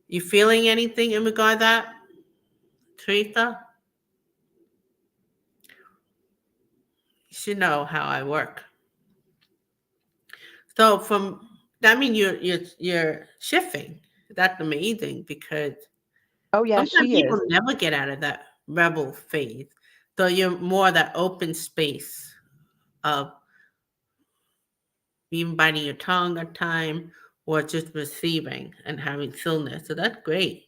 you feeling anything in regard to that, Teresa? You should know how I work. So from that means you're shifting. That's amazing because Oh yeah, sometimes she people is. never get out of that rebel phase. So you're more that open space of even biting your tongue at time or just receiving and having stillness. So that's great.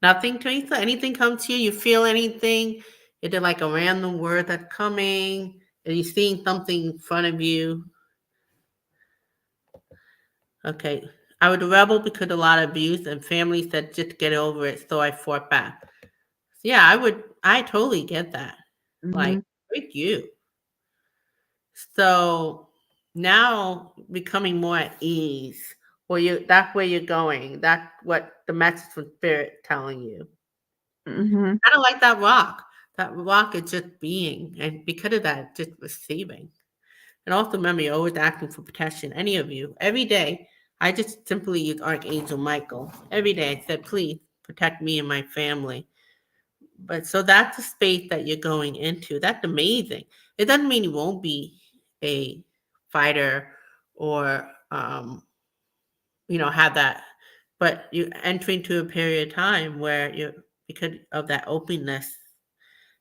Nothing, Teresa? Anything come to you? You feel anything? Is it like a random word that's coming? Are you seeing something in front of you? Okay. I would rebel because a lot of abuse and family said just get over it, so I fought back. Yeah, I totally get that. Like, Hmm. good you. So now becoming more at ease, or that's where you're going. That's what the message from spirit telling you. Hmm. Kind of like that rock. That rock is just being, and because of that, it's just receiving. And also remember, you're always asking for protection. Any of you, every day, I just simply use Archangel Michael. Every day, I said, please protect me and my family. But so that's the space that you're going into. That's amazing. It doesn't mean you won't be a fighter or have that, but you enter into a period of time where you're because of that openness.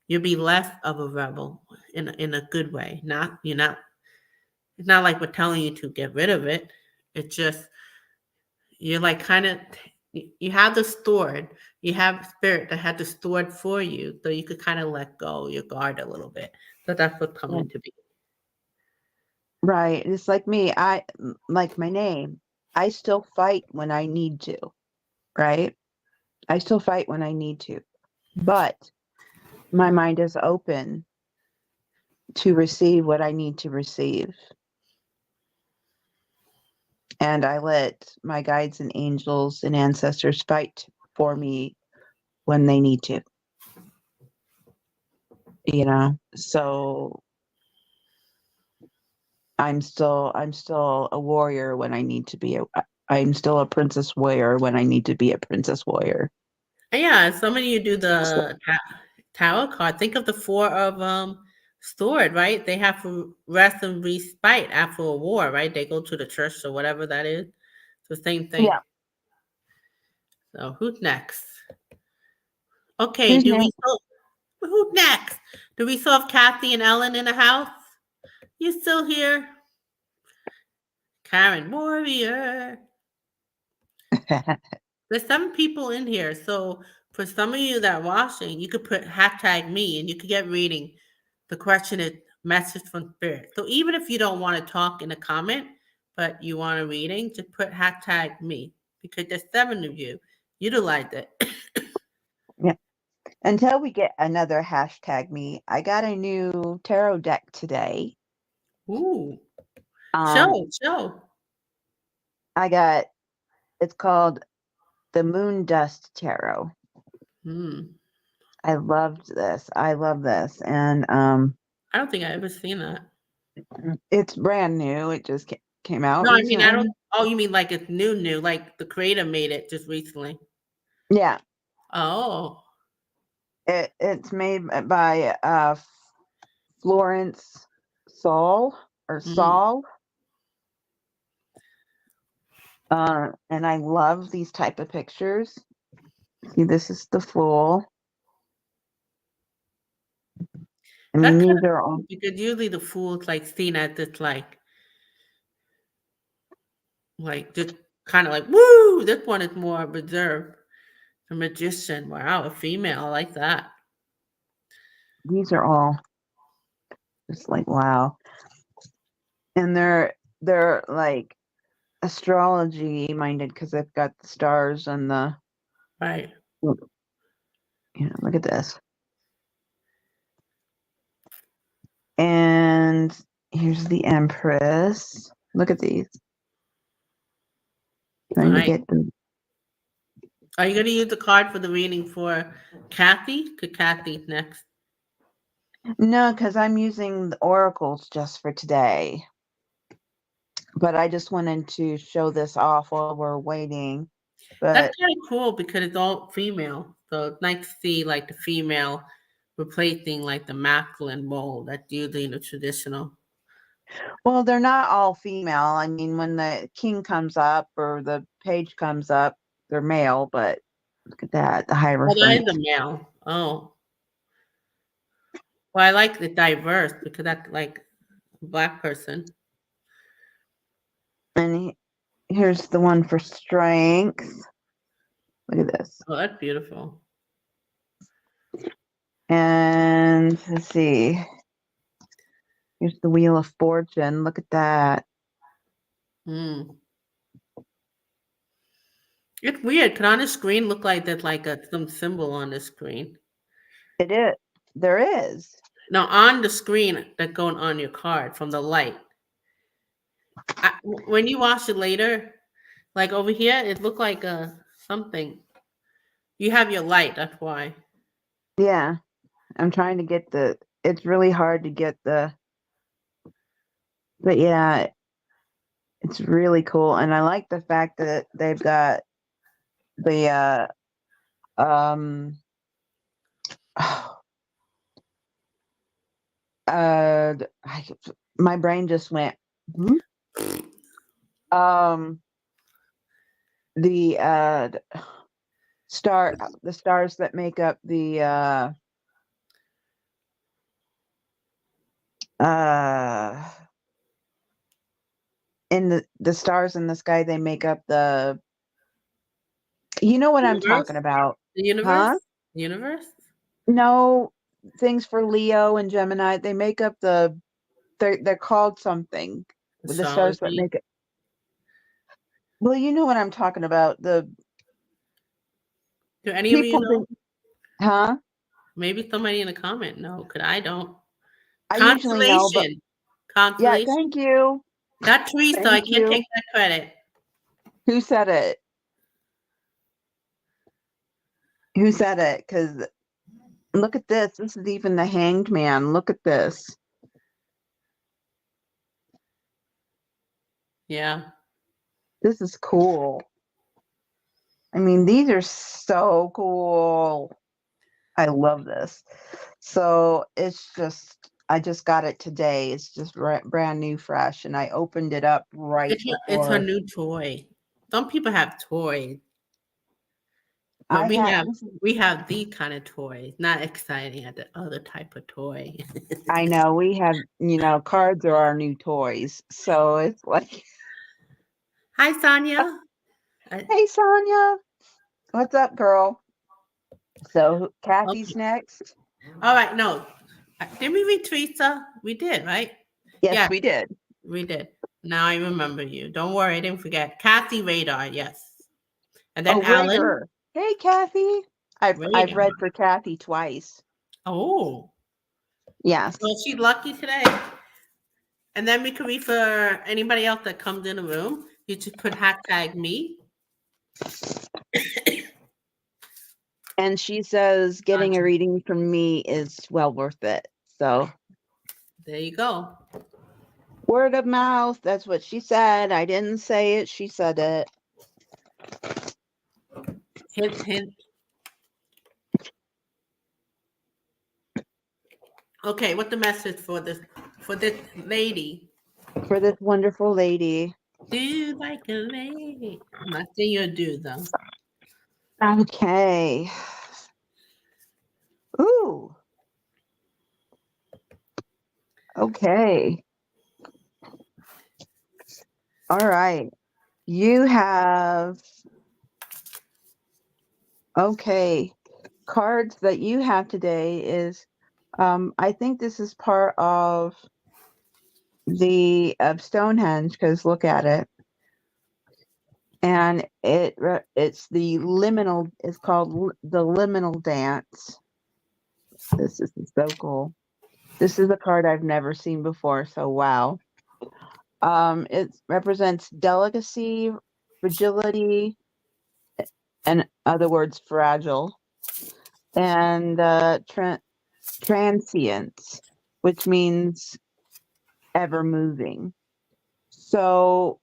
You'll be less of a rebel in a good way. Not you're not. It's not like we're telling you to get rid of it. It's just you're like kind of you have the stored. You have spirit that had to stored for you, so you could kind of let go your guard a little bit. So that's what's coming to be. Right. It's like me. Like my name. I still fight when I need to, right? I still fight when I need to. But my mind is open to receive what I need to receive. And I let my guides and angels and ancestors fight for me when they need to. So I'm still a warrior when I need to be I'm still a princess warrior when I need to be a princess warrior. And yeah, some of you do So, the tower card. Think of the four of stored, right? They have to rest and respite after a war, right? They go to the church or whatever that is. It's the same thing. yeah. So who's next? Okay, Who's next? who's next? Do we still have Kathy and Ellen in the house? You still here? Karen Warrior. There's 7 people in here. So for some of you that are watching, you could put hashtag me and you could get reading. The question is message from spirit. So even if you don't want to talk in a comment, but you want a reading, just put hashtag me because there's 7 of you. Utilize it. Yeah. Until we get another hashtag me, I got a new tarot deck today. Ooh. Um, Show. it's called the Moon Dust Tarot. Hmm. I loved this. I love this. And I don't think I ever seen that. it's brand new. It just came out No, I mean I don't. recently. Oh, you mean like it's new, like the creator made it just recently. Yeah. Oh, It's made by Florence Saul or mm. Saul. And I love these type of pictures. See, this is the Fool. I mean, That's kind these of are all. cool because usually the fool's like seen as this like just kind of like woo. This one is more reserved. A magician. Wow, a female. I like that. These are all just like wow, and they're like astrology minded because they've got the stars and the. Right. Look at this. And here's the Empress. Look at these. All Trying to right. get them. Are you going to use the card for the reading for Kathy? Could Kathy next? No, because I'm using the oracles just for today. But I just wanted to show this off while we're waiting. That's But kind of cool because it's all female. So it's nice to see like the female replacing like the masculine role that's usually in the traditional. well, they're not all female. I mean, when the king comes up or the page comes up, they're male. But look at that, the Oh, that is Hierophant. a male. Oh. Well, I like the diverse because that's like a black person. And here's the one for strength. Look at this. Oh, that's beautiful. And let's see. Here's the Wheel of Fortune. Look at that. Mm. It's weird. Could on the screen look like that, like some symbol on the screen? It is. There is. Now on the screen that going on your card from the light. When you watch it later, like over here, it looked like something. You have your light. That's why. Yeah. I'm trying to get it's really hard to get but yeah, it's really cool. And I like the fact that they've got the, um, uh, I, my brain just went, "Hmm?" um, the, the stars that make up the in the stars in the sky, they make up the, you know what I'm Universe? talking about, The universe? huh? Universe? No, things for Leo and Gemini, they make up they're called something with the stars that Astrology? make it. Well, you know what I'm talking about. The Do any of you people know? think, huh? Maybe somebody in the comment know, because I don't. I usually know, but Constellation. yeah, Constellation. thank you. Not Teresa. I Thank can't take you. that credit. Who said it? Who said it? Because look at this. This is even the Hanged Man. Look at this. Yeah. This is cool. I mean, these are so cool. I love this. So it's just, I just got it today. It's just brand new, fresh, and I opened it up right It's her before new toy. Some people have toys, but I had. This is, we have these kind of toys. Not exciting as the other type of toy. I know we have, cards are our new toys. So it's like, Hi, Sonia. I, hey, Sonia, what's up, girl? So Kathy's okay. next. All right. No. Did we read Teresa? We did, right? Yes, Yes, we did. we did. Now I remember you. Don't worry. I didn't forget. Kathy Radar. Yes. And then Oh, Alan Radar. Hey, Kathy. I've Radar. read for Kathy twice. Oh. Yes. Well, she's lucky today. And then we can read for anybody else that comes in the room. You just put hashtag me. And she says getting a reading from me is well worth it. So There you go. word of mouth. That's what she said. I didn't say it. She said it. Hint, hint. Okay, what the message for this lady? For this wonderful lady. Do like a lady. Nothing you do though. Okay. Ooh. Okay. All right. You have, okay. Cards that you have today is, I think this is part of the of Stonehenge, because look at it. And it's the liminal, it's called the liminal dance. This is so cool. This is a card I've never seen before, so wow. It represents delicacy, fragility, in other words, fragile, and transience, which means ever moving. So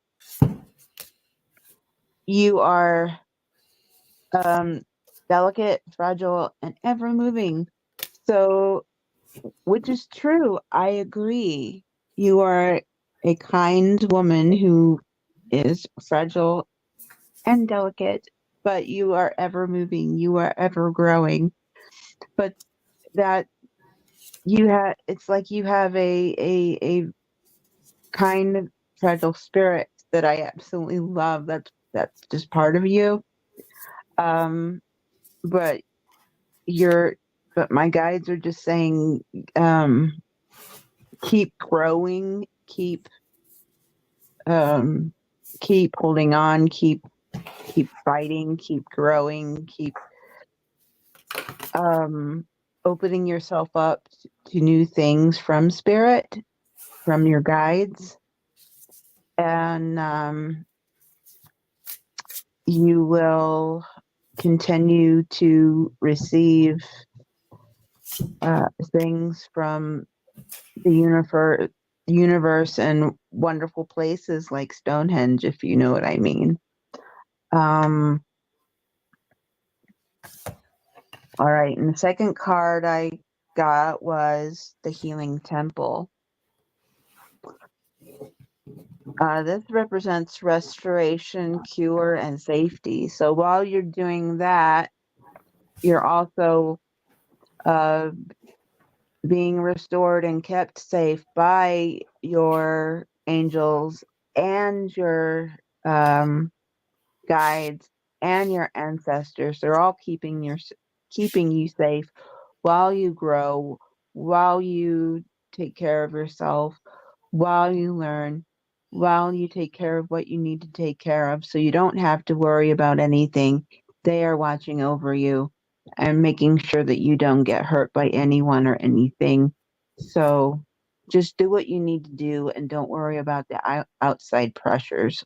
you are delicate, fragile, and ever moving. So, which is true. I agree. You are a kind woman who is fragile and delicate, but you are ever moving. You are ever growing. But that it's like you have a kind of fragile spirit that I absolutely love. That's just part of you. Um, but you're, but my guides are just saying, keep growing, um, keep holding on, keep fighting, keep growing, keep um, opening yourself up to new things from spirit, from your guides, and you will continue to receive things from the universe and wonderful places like Stonehenge, if you know what I mean. Um, all right, and the second card I got was the Healing Temple. This represents restoration, cure, and safety. So while you're doing that, you're also uh, being restored and kept safe by your angels and your um, guides and your ancestors. They're all keeping you safe while you grow, while you take care of yourself, while you learn, while you take care of what you need to take care of, so you don't have to worry about anything. They are watching over you and making sure that you don't get hurt by anyone or anything. So just do what you need to do and don't worry about the outside pressures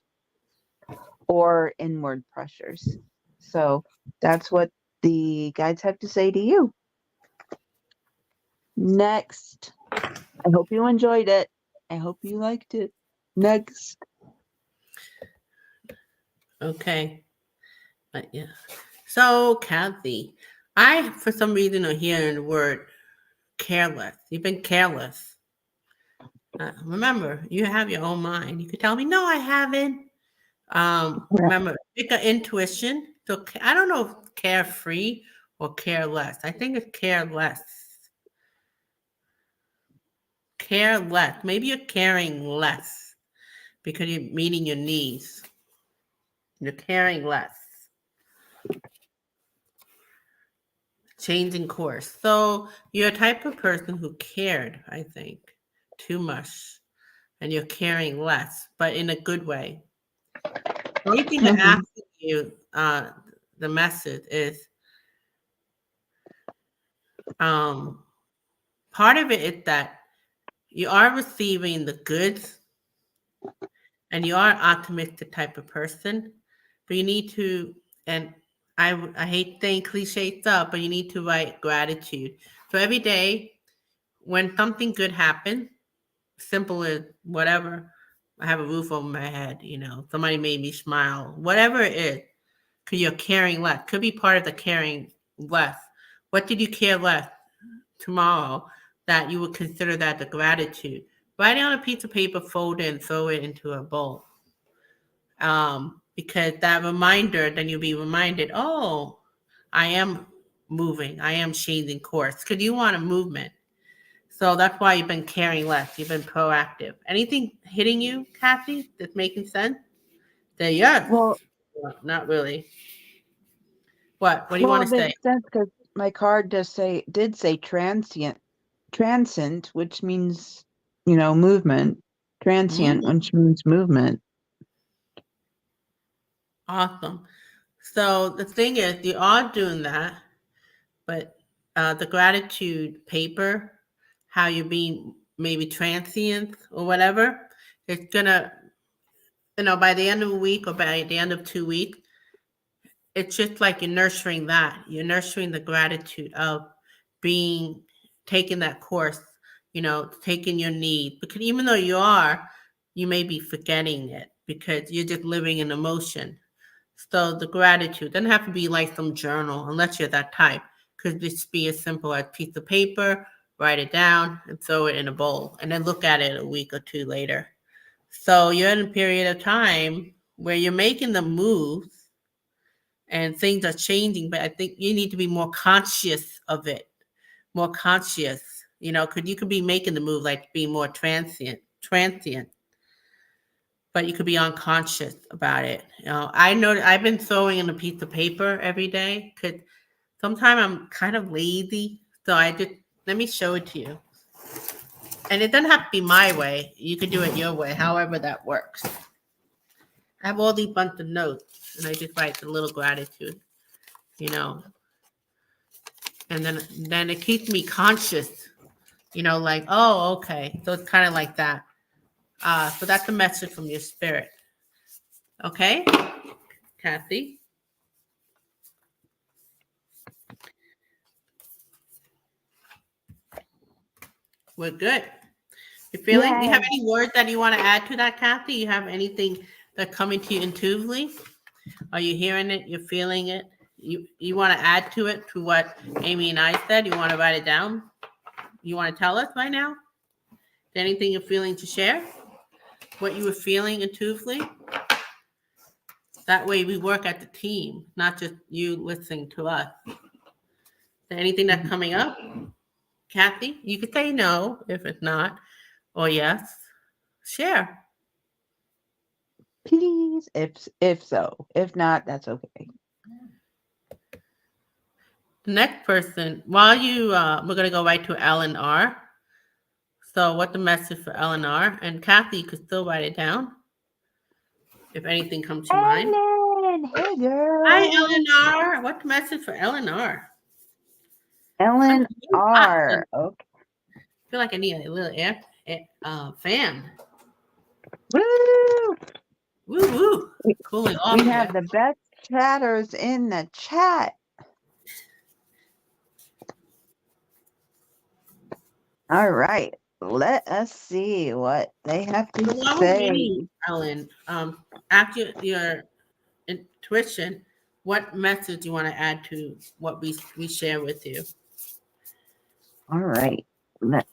or inward pressures. So that's what the guides have to say to you. Next. I hope you enjoyed it. I hope you liked it. Next. Okay. But yeah. So, Kathy, I, for some reason, are hearing the word careless. You've been careless. Remember, you have your own mind. You could tell me, no, I haven't. Yeah. Remember, pick an intuition. So, I don't know if carefree or careless. I think it's careless. Care less. Maybe you're caring less because you're meeting your needs. You're caring less. Changing course. So you're a type of person who cared, I think, too much. And you're caring less, but in a good way. The only thing they're Mhm. asking you, the message is, um, part of it is that you are receiving the goods and you are an optimistic type of person, but you need to, and I hate saying cliche stuff, but you need to write gratitude. So every day when something good happens, simple as whatever, I have a roof over my head, somebody made me smile, whatever it is, because you're caring less. Could be part of the caring less. What did you care less tomorrow that you would consider that the gratitude? Write it on a piece of paper, fold it, and throw it into a bowl. Because that reminder, then you'll be reminded, oh, I am moving, I am changing course, because you want a movement. So that's why you've been caring less. You've been proactive. Anything hitting you, Kathy, that's making sense? Say yes. Well, Well, not really. What do you well, want it to say? makes sense because my card did say transient, which means, movement. Transient, Mm, which means movement. awesome. So the thing is, you are doing that, but the gratitude paper, how you're being maybe transient or whatever, it's gonna, by the end of a week or by the end of 2 weeks, it's just like you're nurturing that. You're nurturing the gratitude of being taking that course, taking your need. Because even though you may be forgetting it because you're just living in emotion. So the gratitude doesn't have to be like some journal unless you're that type. Could just be as simple as a piece of paper, write it down and throw it in a bowl and then look at it a week or two later. So you're in a period of time where you're making the moves and things are changing, but I think you need to be more conscious of it, more conscious, because you could be making the move like being more transient, but you could be unconscious about it. I know I've been throwing in a piece of paper every day because sometimes I'm kind of lazy. So I just, let me show it to you. And it doesn't have to be my way. You could do it your way, however that works. I have all these bunch of notes and I just write the little gratitude, you know, and then it keeps me conscious, like, oh, okay. So it's kind of like that. So that's a message from your spirit. Okay, Kathy, we're good. You feeling? You have Yay. any words that you want to add to that, Kathy? You have anything that coming to you intuitively? Are you hearing it? You're feeling it? You want to add to it to what Amy and I said? You want to write it down? You want to tell us right now? Anything you're feeling to share? What you were feeling intuitively? That way we work at the team, not just you listening to us. there anything that's coming up? Kathy, you could say no if it's not, or yes. Share. Please, if so. If not, that's okay. The next person, while you, we're going to go right to Ellen R. So, what the message for Ellen R? And Kathy, you could still write it down if anything comes to mind. Ellen, hey Hi, girl. Ellen R. What the message for Ellen R? Ellen I'm hot. I R. Okay. feel like I need a little fan. Woo! Woo woo. Cooling off We here. have the best chatters in the chat. All right. Let us see what they have to So while we're say. waiting, Ellen, after your intuition, what message do you want to add to what we share with you? All right. I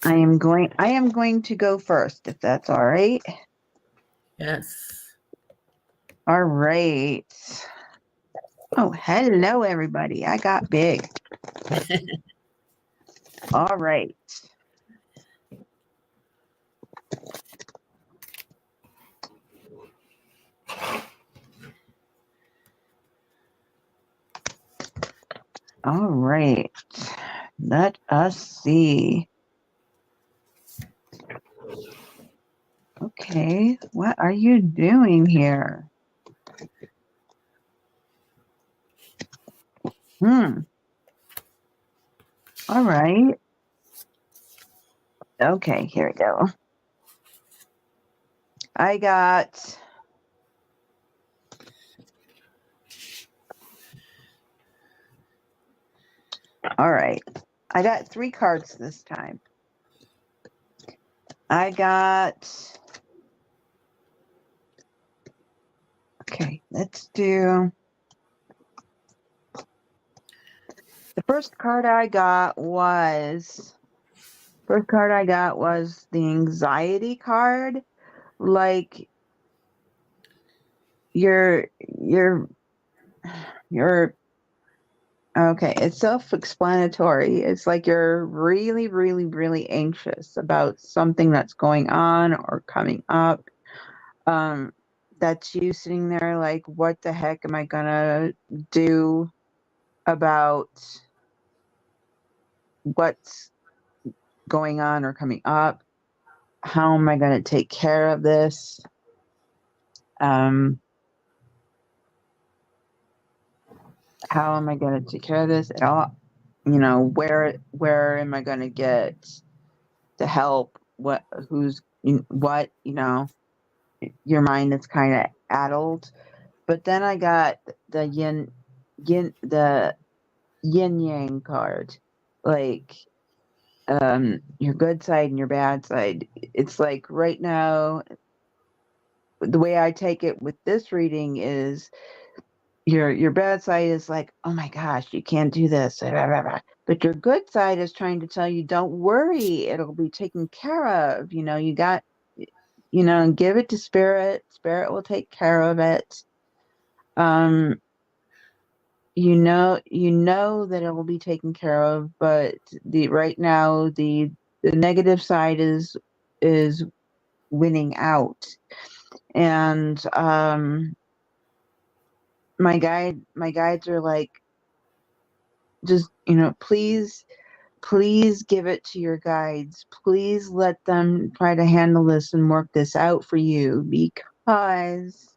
am going to go first, if that's all right. Yes. All right. Oh, hello, everybody. I got big. All right. All right. Let us see. Okay. What are you doing here? All right. Okay, here we go. I got all right. I got 3 cards this time. I got okay, let's do the first card I got was the anxiety card. Like you're okay, it's self-explanatory. It's like you're really, really, really anxious about something that's going on or coming up. That's you sitting there like, what the heck am I gonna do about what's going on or coming up? How am I gonna take care of this? How am I gonna take care of this at all? You know, where am I gonna get the help? What you know, your mind is kind of addled. But then I got the the yin yang card, like your good side and your bad side. It's like right now, the way I take it with this reading is your bad side is like, oh my gosh, you can't do this, blah, blah, blah. But your good side is trying to tell you, don't worry, it'll be taken care of. You know, you got, you know, give it to spirit. Spirit will take care of it. You know that it will be taken care of, but right now the negative side is winning out. And my guides are like, just, you know, please give it to your guides. Please let them try to handle this and work this out for you, because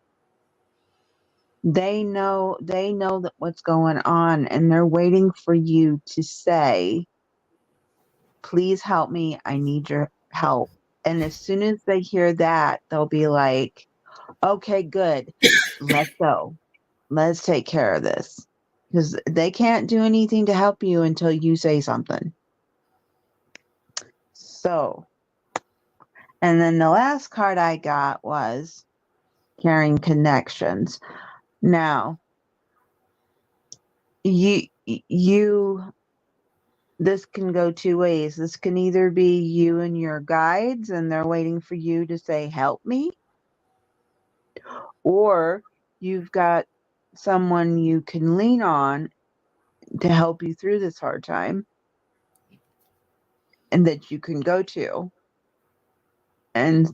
they know that what's going on, and they're waiting for you to say, please help me, I need your help. And as soon as they hear that, they'll be like, okay, good, let's go, let's take care of this, because they can't do anything to help you until you say something. So, and then the last card I got was carrying connections. Now, you this can go 2 ways. This can either be you and your guides, and they're waiting for you to say, help me. Or you've got someone you can lean on to help you through this hard time, and that you can go to and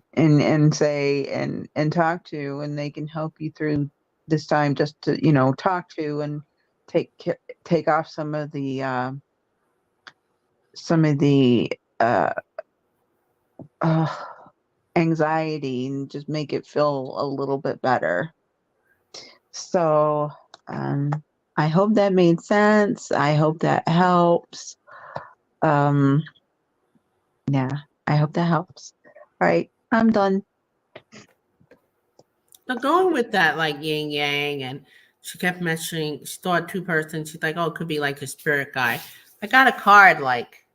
say and talk to, and they can help you through this time, just to, talk to and take off some of the uh, anxiety, and just make it feel a little bit better. So, um, I hope that made sense. I hope that helps. Um, yeah, I hope that helps. All right, I'm done. So going with that, like yin yang, and she kept mentioning she thought two persons. She's like, oh, it could be like a spirit guy. I got a card like,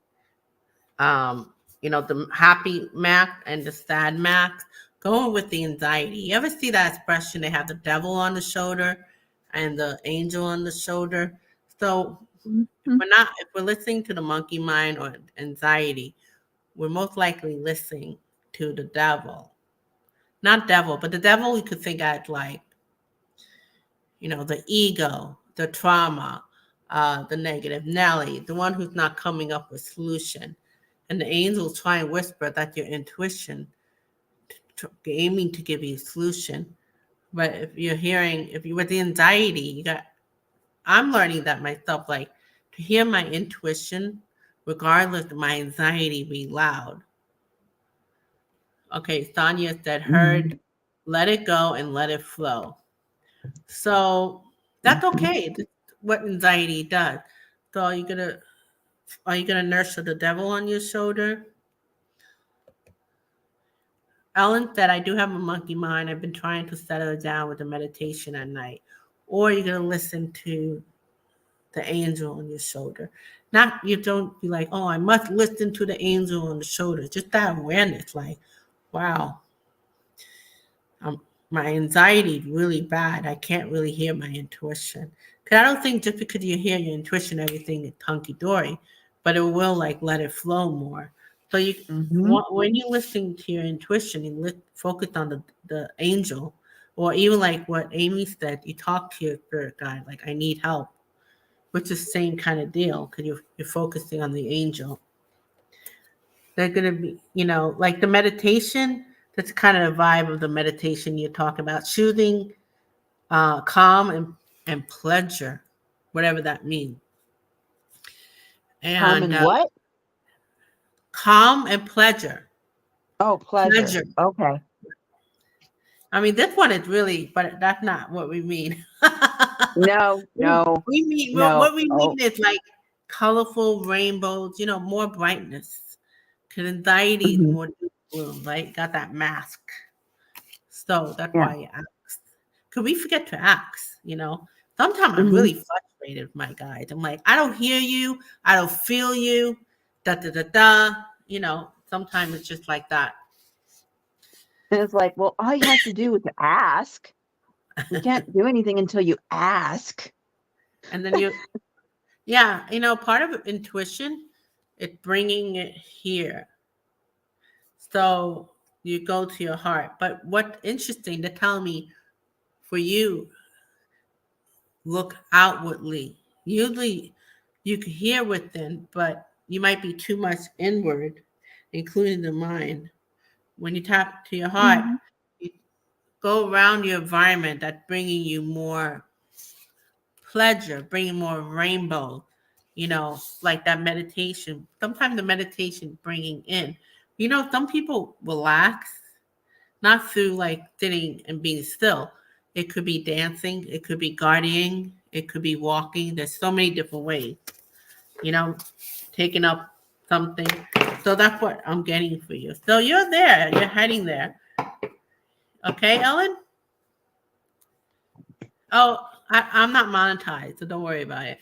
the happy Mac and the sad Mac. Going with the anxiety. You ever see that expression? They have the devil on the shoulder and the angel on the shoulder. So Mhm. if we're listening to the monkey mind or anxiety, we're most likely listening to the devil. Not devil, but the devil we could think at like, the ego, the trauma, the negative Nelly, the one who's not coming up with solution. And the angels try and whisper that your intuition aiming to give you a solution. But if you're with the anxiety, I'm learning that myself, like to hear my intuition, regardless of my anxiety be loud. Okay, Sonia said, Mhm. heard, let it go and let it flow. So that's Mhm. okay. That's what anxiety does. So are you gonna nurture the devil on your shoulder? Ellen said, I do have a monkey mind. I've been trying to settle it down with the meditation at night. Or you're gonna listen to the angel on your shoulder. Not you don't be like, oh, I must listen to the angel on the shoulder. Just that awareness, like, wow, um, my anxiety is really bad. I can't really hear my intuition. Cause I don't think just because you hear your intuition, everything is hunky dory, but it will like let it flow more. So Mhm. when you listen to your intuition, you focus on the angel, or even like what Amy said, you talk to your spirit guide, like I need help, which is the same kind of deal because you're focusing on the angel. They're going to be, like the meditation, that's kind of the vibe of the meditation you're talking about, choosing calm and pleasure, whatever that means. And Common what? calm and pleasure. Oh, pleasure. Pleasure. Okay. I mean, this one is really, but that's not what we mean. No, we, no, we mean, no. what we Oh. mean is like colorful rainbows, more brightness. Because anxiety is Mhm. more doom and gloom, right? Got that mask. So that's Yeah. why you ask. Because we forget to ask. Sometimes I'm Mhm. really frustrated with my guys. I'm like, I don't hear you. I don't feel you. Da da da da. Sometimes it's just like that. And it's like, well, all you have to do is ask. We can't do anything until you ask. And then yeah, part of intuition, it's bringing it here. So you go to your heart. But what's interesting to tell me for you, look outwardly. Usually you can hear within, but you might be too much inward, including the mind. When you tap to your heart, Mhm. you go around your environment that's bringing you more pleasure, bringing more rainbow, like that meditation. Sometimes the meditation bringing in, some people relax, not through like sitting and being still. It could be dancing, it could be gardening, it could be walking. There's so many different ways, you know, taking up something. So that's what I'm getting for you. So you're there, you're heading there. Okay, Ellen? Oh, I'm not monetized, so don't worry about it.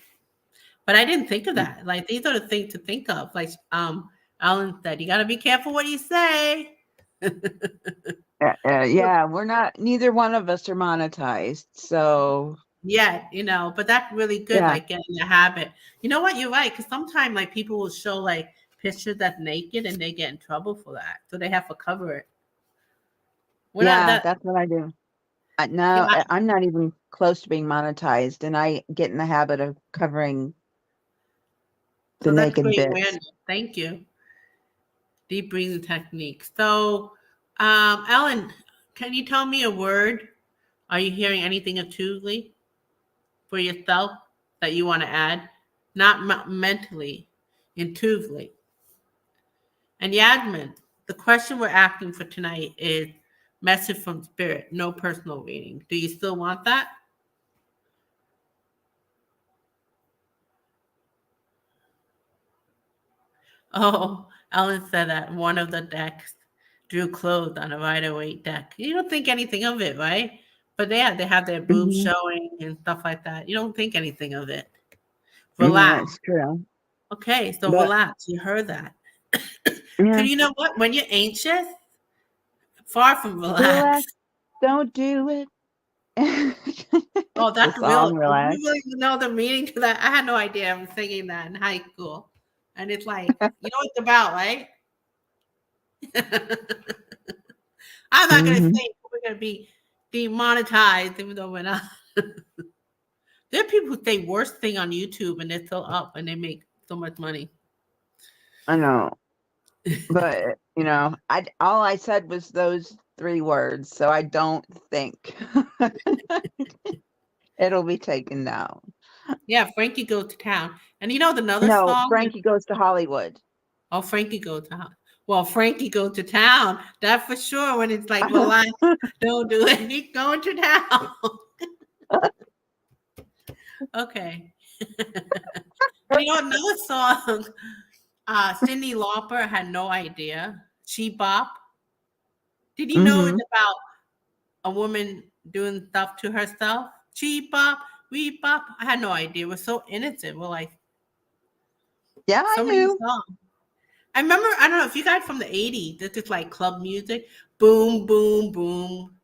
But I didn't think of that. Like these are the things to think of. Like Ellen said, you gotta be careful what you say. Yeah, we're not. Neither one of us are monetized. So Yeah, but that's really good, yeah, like getting the habit. You know what? You're right, because sometimes like people will show like pictures that's naked and they get in trouble for that. So they have to cover it. We're not yeah, that that's what I do. No, Yeah, I'm not even close to being monetized, and I get in the habit of covering the so that's naked great bits. awareness. Thank you. Deep breathing technique. So, Ellen, can you tell me a word? Are you hearing anything intuitively for yourself that you want to add? Not mentally, intuitively. And Yasmin, the question we're asking for tonight is message from spirit, no personal reading. Do you still want that? Oh, Ellen said that one of the decks drew clothes on a Rider-Waite deck. You don't think anything of it, right? But they have their boobs Mhm. showing and stuff like that. You don't think anything of it. Yeah, Relax. it's true. Okay, so But relax. You heard that. yeah, Because you know what? When you're anxious, far from relax. relax, don't do it. Oh, The that's real. song Do you relax. really know the meaning to that? I had no idea. I'm singing that in high school. And it's like, you know what it's about, right? I'm not going to Hmm. say we're going to be demonetized, even though we're not. There are people who say worst thing on YouTube and they're still up and they make so much money. I know, but I all I said was those 3 words, so I don't think it'll be taken down. Yeah, Frankie Goes to Town. And you know another No, song? Frankie Goes to Hollywood. Oh, Frankie Goes to Town. Well, Frankie Goes to Town. That for sure. When it's like, relax, don't do it. He's going to town. Okay. And you know another song? Cyndi Lauper had no idea. She Bop. Did you know Hmm. it's about a woman doing stuff to herself? She Bop, we Bop. I had no idea. It was so innocent. We're like Yeah, I so many knew. songs. I remember. I don't know if you guys from the '80s. This is like club music. Boom, boom, boom.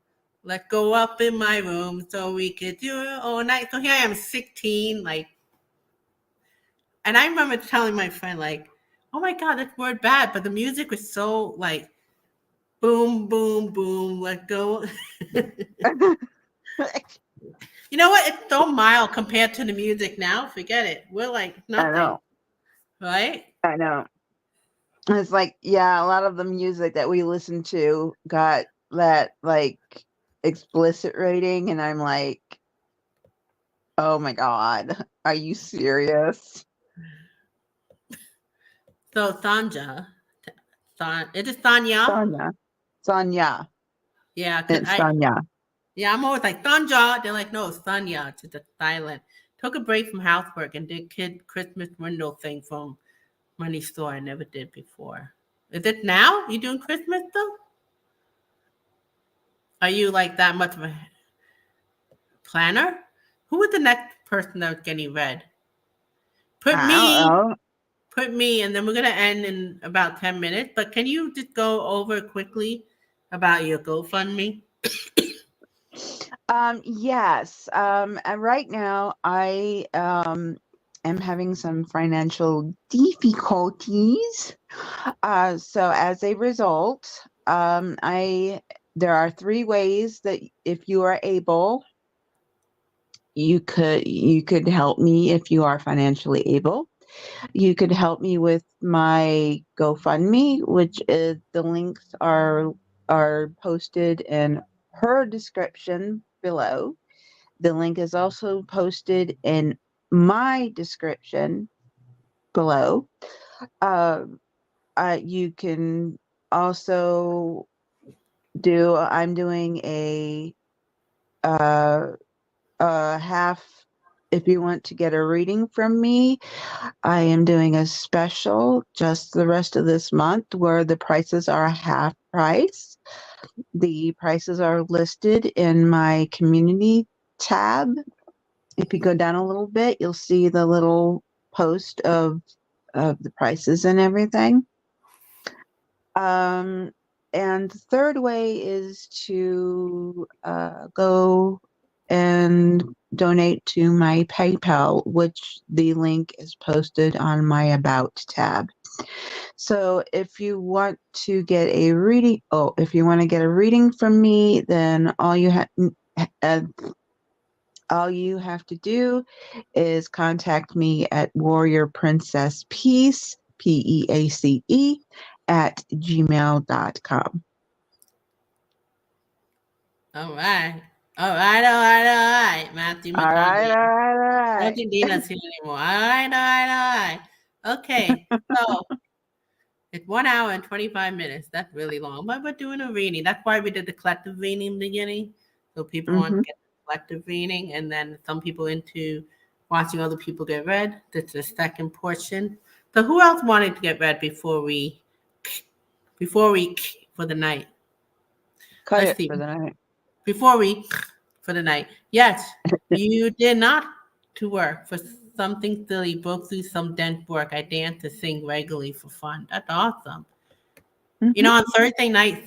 Let's go up in my room so we could do it all night. So here I am, 16, like, and I remember telling my friend, like, "Oh my god, this word bad," but the music was so like, boom, boom, boom. Let's go. You know what? It's so mild compared to the music now. Forget it. We're like I nothing, know. right? I know. It's like, yeah, a lot of the music that we listened to got that like explicit rating, and I'm like, oh my God, are you serious? So Sanja, it is Sanya. Sonya. Sonya. Yeah, It's Sonya. yeah, I'm always like Sanja. They're like, no, Sanya, to the silent. Took a break from housework and did kid Christmas window thing from money store I never did before. Is it now? You doing Christmas though? Are you like that much of a planner? Who was the next person that was getting read? Put I don't me, know. put me, and then we're gonna end in about 10 minutes. But can you just go over quickly about your GoFundMe? Yes. And right now I am having some financial difficulties. So as a result, I there are 3 ways that if you are able, you could help me if you are financially able. You could help me with my GoFundMe, which is the links are posted in her description below. The link is also posted in my description below. Um, you can also I'm doing uh, a half. If you want to get a reading from me, I am doing a special just the rest of this month where the prices are half price. The prices are listed in my community tab. If you go down a little bit, you'll see the little post of the prices and everything. Um, and the third way is to go and donate to my PayPal, which the link is posted on my About tab. So if you want to get a reading, if you want to get a reading from me, then all you And all you have to do is contact me at Warrior Princess Peace, PEACE, at gmail.com. All right. All right, all right, all right. Matthew All right, all McConaughey. right, all I don't right. think Dina's here anymore. All right, all right, all right. Okay. So it's 1 hour and 25 minutes. That's really long. But we're doing a reading. That's why we did the collective reading in the beginning. So people want Mm-hmm. to get the collective reading, and then some people into watching other people get read. That's the second portion. So who else wanted to get read before we for the night? Cut Let's it see. for the night. Before we for the night. Yes, you did not to work for something silly, broke through some dense work. I dance to sing regularly for fun. That's awesome. You Mm-hmm. know, on Thursday night,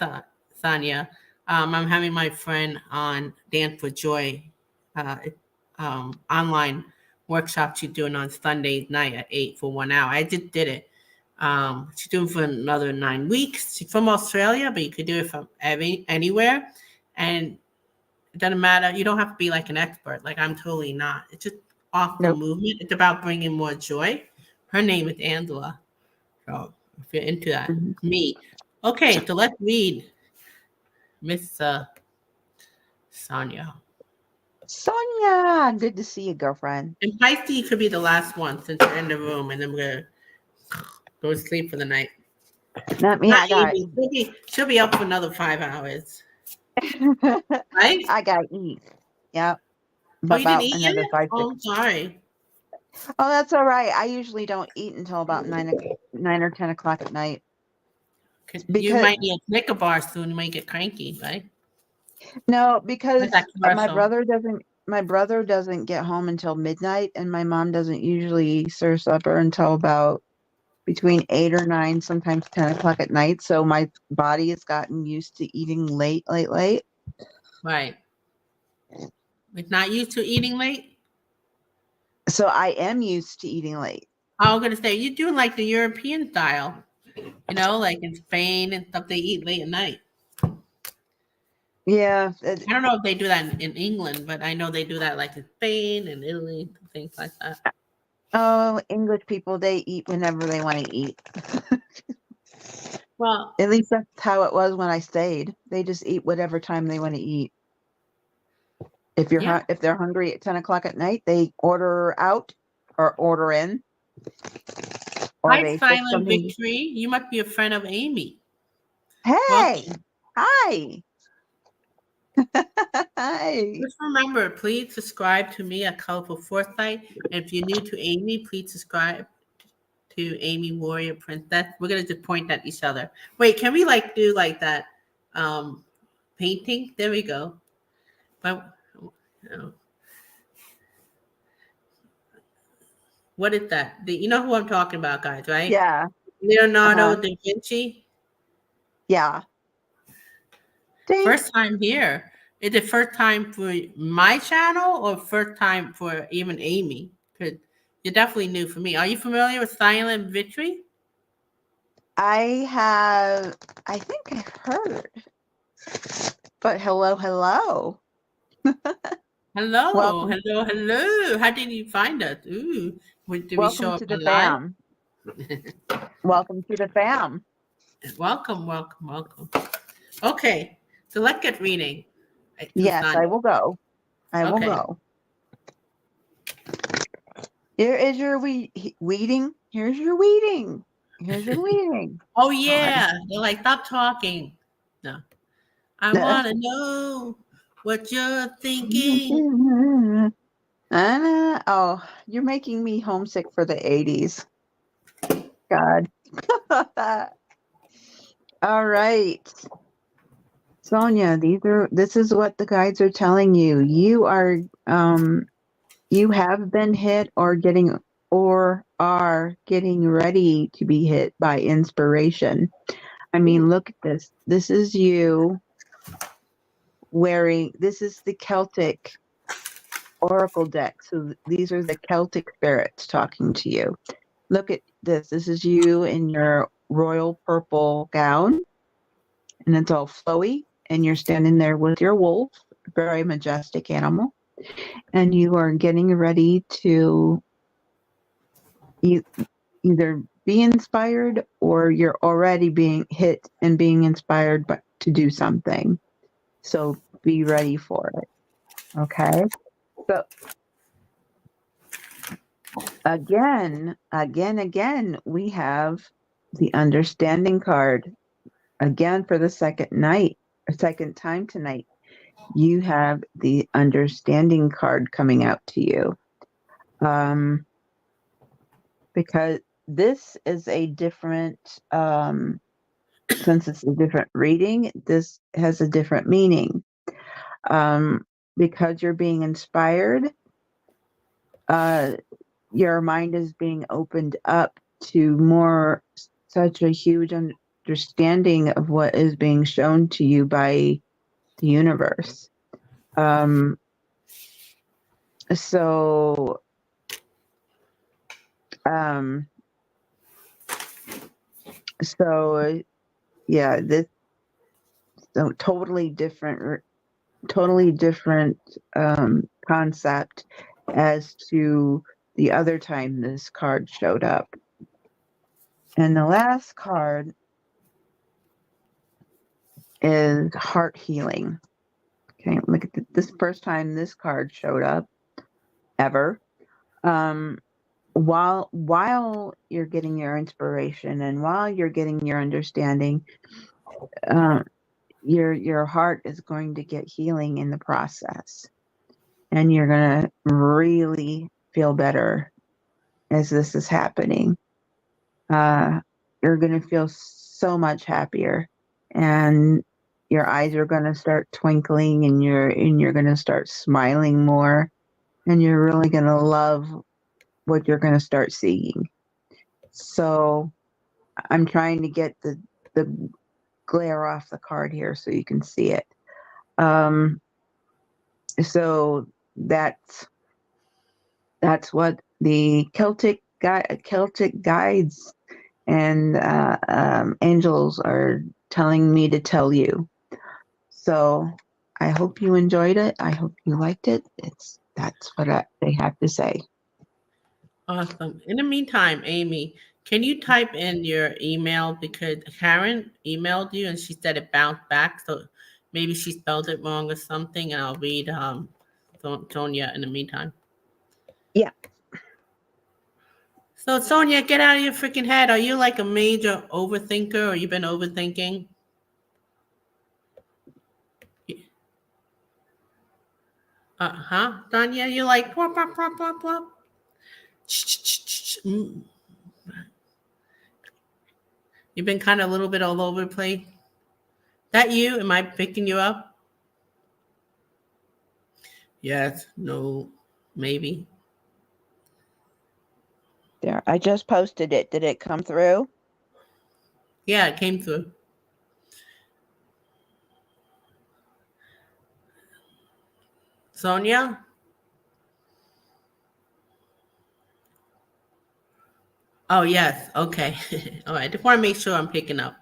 Sonia, I'm having my friend on Dance for Joy online workshop she's doing on Sunday night at 8 for 1 hour. I just did it. She's doing for another 9 weeks. She's from Australia, but you could do it from anywhere. And it doesn't matter. You don't have to be like an expert. Like I'm totally not. It's just off the Nope. movement. It's about bringing more joy. Her name is Angela. So if you're into that, Mm-hmm. me. Okay, so let's read Miss Sonia. Sonia, good to see you, girlfriend. And Feisty could be the last one since you're in the room, and then we're gonna go to sleep for the night. Not me. Not I got. Amy. She'll be up for another 5 hours, right? I got to eat. Yep. Oh, you didn't About eat another yet? 5, 6. Oh, I'm sorry. Oh, that's all right. I usually don't eat until about 9 or 10 o'clock at night. You Because might need a Snicker bar soon. You might get cranky, right? no, Like because that commercial. my brother doesn't get home until midnight, and my mom doesn't usually serve supper until about between 8 or 9, sometimes 10 o'clock at night. So my body has gotten used to eating late. Right. It's not used to eating late. So I am used to eating late. I was gonna say you're doing like the European style, like in Spain and stuff. They eat late at night. Yeah. I don't know if they do that in England, but I know they do that like in Spain and Italy, things like that. Oh, English people, they eat whenever they want to eat. Well, At least that's how it was when I stayed. They just eat whatever time they want to eat. yeah. If they're hungry at 10 o'clock at night, they order out or order in, or Hi, they fix Silent something. Victory. You must be a friend of Amy. Hey, Welcome. hi. Hi. Just remember, please subscribe to me at Colorful Foresight. And if you're new to Amy, please subscribe to Amy Warrior Princess. We're gonna just point at each other. Wait, can we like do like that painting? There we go. But what is that? You know who I'm talking about, guys, right? Yeah. Leonardo Uh-huh. da Vinci. Yeah. Ding. First time here. Is it first time for my channel or first time for even Amy? Because you're definitely new for me. Are you familiar with Silent Victory? I think I've heard. But hello. Hello, Welcome. hello, hello. How did you find us? Ooh, did we show Welcome up to the on live? fam. Welcome to the fam. Welcome, welcome, welcome. Okay, so let's get reading. Yes, I will go. I will Okay. go. Here is your weeding. Here's your weeding. Here's your weeding. Oh yeah, they're like, stop talking. No, I want to know what you're thinking. Oh, you're making me homesick for the 80s. God. All right. Sonia, this is what the guides are telling you. You have been hit or are getting ready to be hit by inspiration. I mean, look at this. This is you this is the Celtic Oracle deck. So these are the Celtic spirits talking to you. Look at this. This is you in your royal purple gown, and it's all flowy, and you're standing there with your wolf, very majestic animal, and you are getting ready to either be inspired or you're already being hit and being inspired to do something. So be ready for it. Okay. So again, we have the understanding card. Again, for the second time tonight, you have the understanding card coming out to you. Because this is a different, since it's a different reading, this has a different meaning. Because you're being inspired, your mind is being opened up to such a huge understanding of what is being shown to you by the universe. So, yeah, this so totally different concept as to the other time this card showed up. And the last card is heart healing. Okay, look at this first time this card showed up ever. While you're getting your inspiration and while you're getting your understanding, your heart is going to get healing in the process, and you're going to really feel better as this is happening. You're going to feel so much happier, and your eyes are going to start twinkling, and you're going to start smiling more, and you're really going to love what you're going to start seeing. So I'm trying to get the glare off the card here so you can see it. So that's what the Celtic guides and angels are telling me to tell you. So I hope you enjoyed it. I hope you liked it. That's what they have to say. Awesome. In the meantime, Amy, can you type in your email, because Karen emailed you and she said it bounced back, so maybe she spelled it wrong or something, and I'll read Sonia in the meantime. Yeah. So Sonia, get out of your freaking head. Are you like a major overthinker, or you've been overthinking? Sonia, you're like plop, plop, plop, plop, plop. You've been kind of a little bit all over the place. That you? Am I picking you up? Yes, no, maybe. There. I just posted it. Did it come through? Yeah, it came through. Sonia? Oh, yes. Okay. All right. Just want to make sure I'm picking up.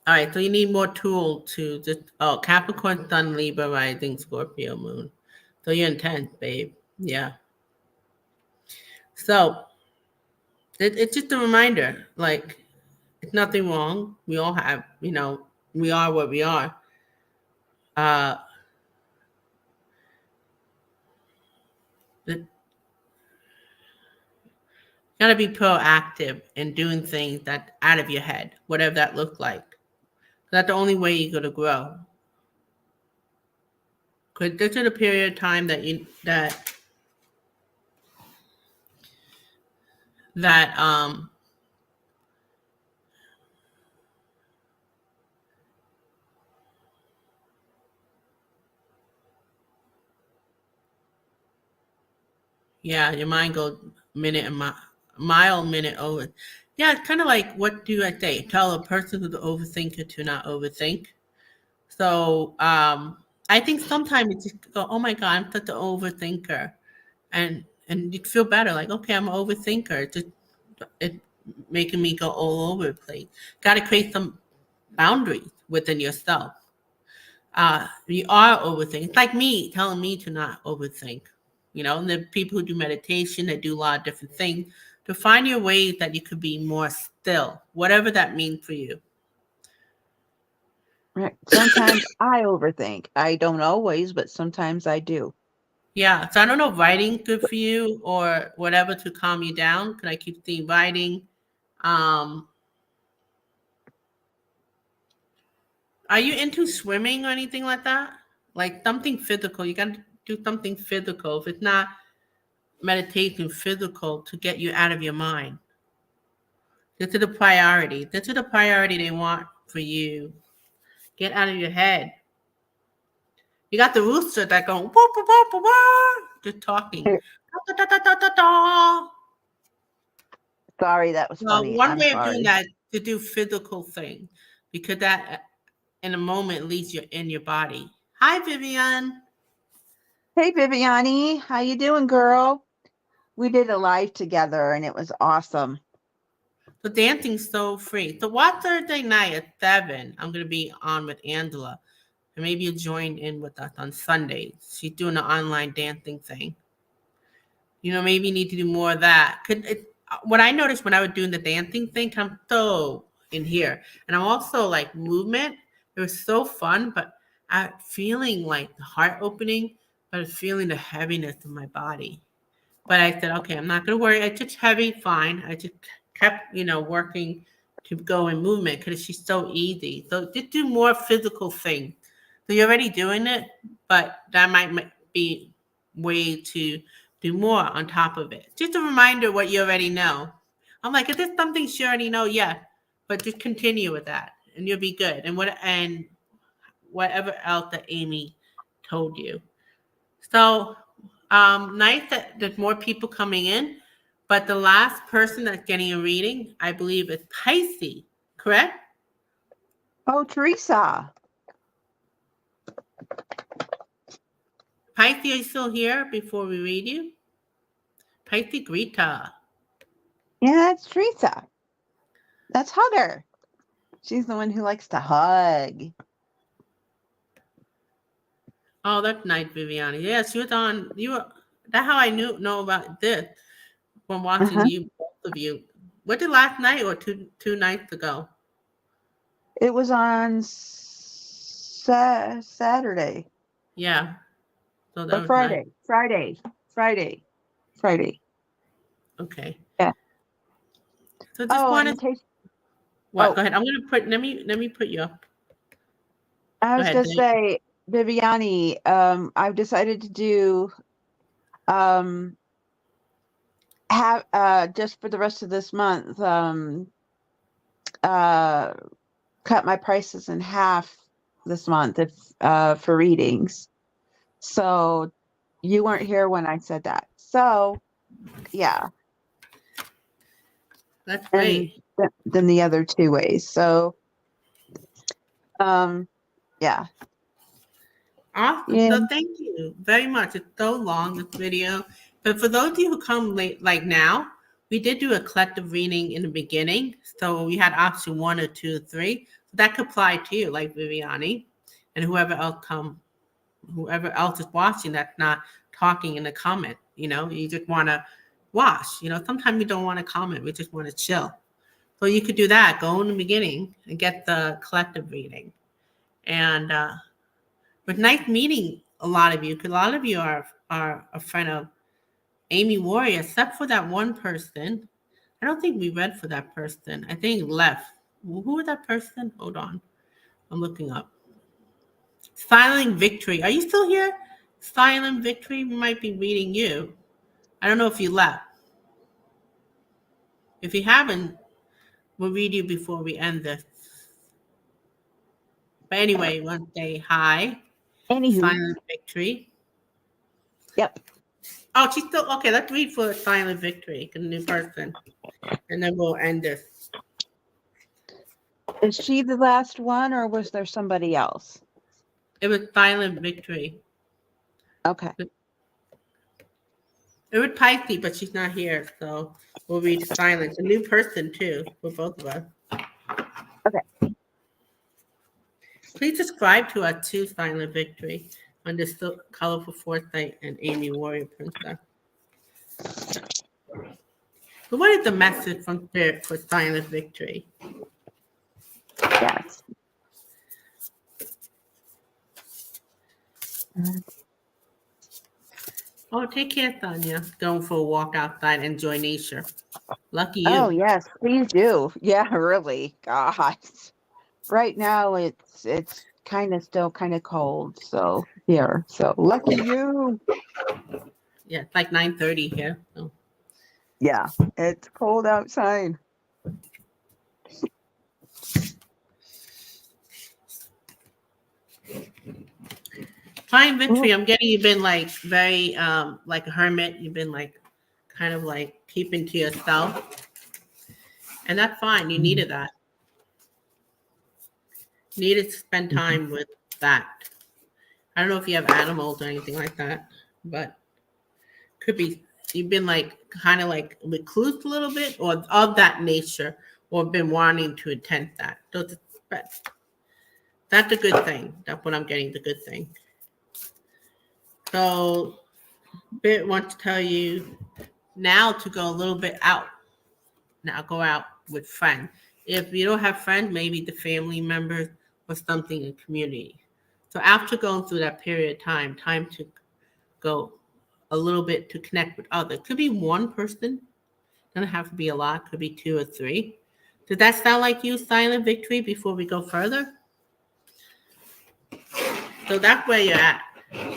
All right. So you need more tool to just, Capricorn, Sun, Libra, Rising, Scorpio, Moon. So you're intense, babe. Yeah. So it's just a reminder, like, it's nothing wrong. We all have, we are what we are. Uh, it, gotta be proactive in doing things that out of your head, whatever that looks like. That's the only way you're gonna grow. Because this is a period of time that yeah, your mind goes mile minute over. Yeah, it's kind of like, what do I say? Tell a person who's an overthinker to not overthink. So I think sometimes it's just go, oh my God, I'm such an overthinker, and you'd feel better, like, okay, I'm an overthinker. Just it making me go all over the place. Got to create some boundaries within yourself. You are overthinking. It's like me telling me to not overthink. And the people who do meditation, they do a lot of different things to find your ways that you could be more still, whatever that means for you. Right. Sometimes I overthink. I don't always, but sometimes I do. Yeah. So I don't know if writing good for you or whatever to calm you down. Could I keep seeing writing? Um, are you into swimming or anything like that? Like something physical. You got to do something physical. If it's not meditation, physical to get you out of your mind. This is the priority. This is the priority they want for you. Get out of your head. You got the rooster that going, whoop, whoop, whoop, whoop, whoop, just talking. Da, da, da, da, da, da. Sorry, that was Well, funny. one I'm way of doing sorry. that is to do physical thing because that in a moment leaves you in your body. Hi, Vivian. Hey, Viviani, how you doing, girl? We did a live together and it was awesome. The dancing's so free. So watch Thursday night at 7. I'm going to be on with Angela. And maybe you'll join in with us on Sunday. She's doing an online dancing thing. Maybe you need to do more of that. What I noticed when I was doing the dancing thing, I'm so in here. And I'm also like movement. It was so fun, but I feeling like the heart opening, but feeling the heaviness in my body. But I said, okay, I'm not going to worry. It's just heavy, fine. I just kept, working to go in movement because she's so easy. So just do more physical things. So you're already doing it, but that might be way to do more on top of it. Just a reminder what you already know. I'm like, is this something she already know? Yeah, but just continue with that, and you'll be good. And whatever else that Amy told you. So nice that there's more people coming in, but the last person that's getting a reading, I believe, is Pisces, correct? Oh, Teresa. Pisces, are you still here before we read you? Pisces, Greta. Yeah, that's Teresa. That's Hugger. She's the one who likes to hug. Oh, that's nice, Viviana. Yeah, she was on. That's how I know about this from watching Uh-huh. you, both of you. What did last night or two nights ago? It was on Saturday Yeah, so that or was nice. Friday. Okay, Yeah. so just Oh, and wanted. in case, What? oh, Go ahead. I'm gonna put. Let me put you up. I Go was ahead. gonna say, Viviani, I've decided to do um have just for the rest of this month, uh cut my prices in half this month if for readings. So you weren't here when I said that. So yeah, That's and great. then the other 2 ways. So yeah. Awesome. Yeah. So thank you very much. It's so long, this video. But for those of you who come late, like now, we did do a collective reading in the beginning. So we had option 1 or 2 or 3. So that could apply to you, like Viviani, and whoever else is watching that's not talking in the comment. You just want to watch. Sometimes we don't want to comment. We just want to chill. So you could do that. Go in the beginning and get the collective reading. And but nice meeting a lot of you, because a lot of you are a friend of Amy Warrior, except for that one person. I don't think we read for that person. I think left. Who was that person? Hold on. I'm looking up. Silent Victory. Are you still here? Silent Victory. We might be reading you. I don't know if you left. If you haven't, we'll read you before we end this. But anyway, want to say hi. Anywho, Silent Victory. yep. Oh, she's still okay. Let's read for Silent Victory, a new person, and then we'll end this. Is she the last one, or was there somebody else? It was Silent Victory. Okay. It would Pisces, but she's not here, so we'll read silence. A new person too for both of us. Okay. Please subscribe to our two Silent Victory under Colorful Foresight and Amy Warrior Princess. So what is the message from Spirit for Silent Victory? Yes. Oh, take care, Sonia. Going for a walk outside, enjoy nature. Lucky Oh, you. yes, please do. Yeah, really. God. Right now it's kind of still kind of cold, so here. So lucky you. Yeah, it's like 9:30 here. So. Yeah, it's cold outside. Fine Ooh. Victory, I'm getting you've been like very like a hermit. You've been like kind of like keeping to yourself. And that's fine. You needed that. You needed to spend Mhm. time with that. I don't know if you have animals or anything like that, but could be you've been like kind of like recluse a little bit or of that nature or been wanting to attend that. So that's a good thing. That's what I'm getting, the good thing. So Bit wants to tell you now to go a little bit out. Now go out with friends. If you don't have friends, maybe the family members or something in community. So after going through that period of time to go a little bit to connect with others. Could be one person, doesn't have to be a lot, could be two or three. Does that sound like you, Silent Victory, before we go further? So that's where you're at.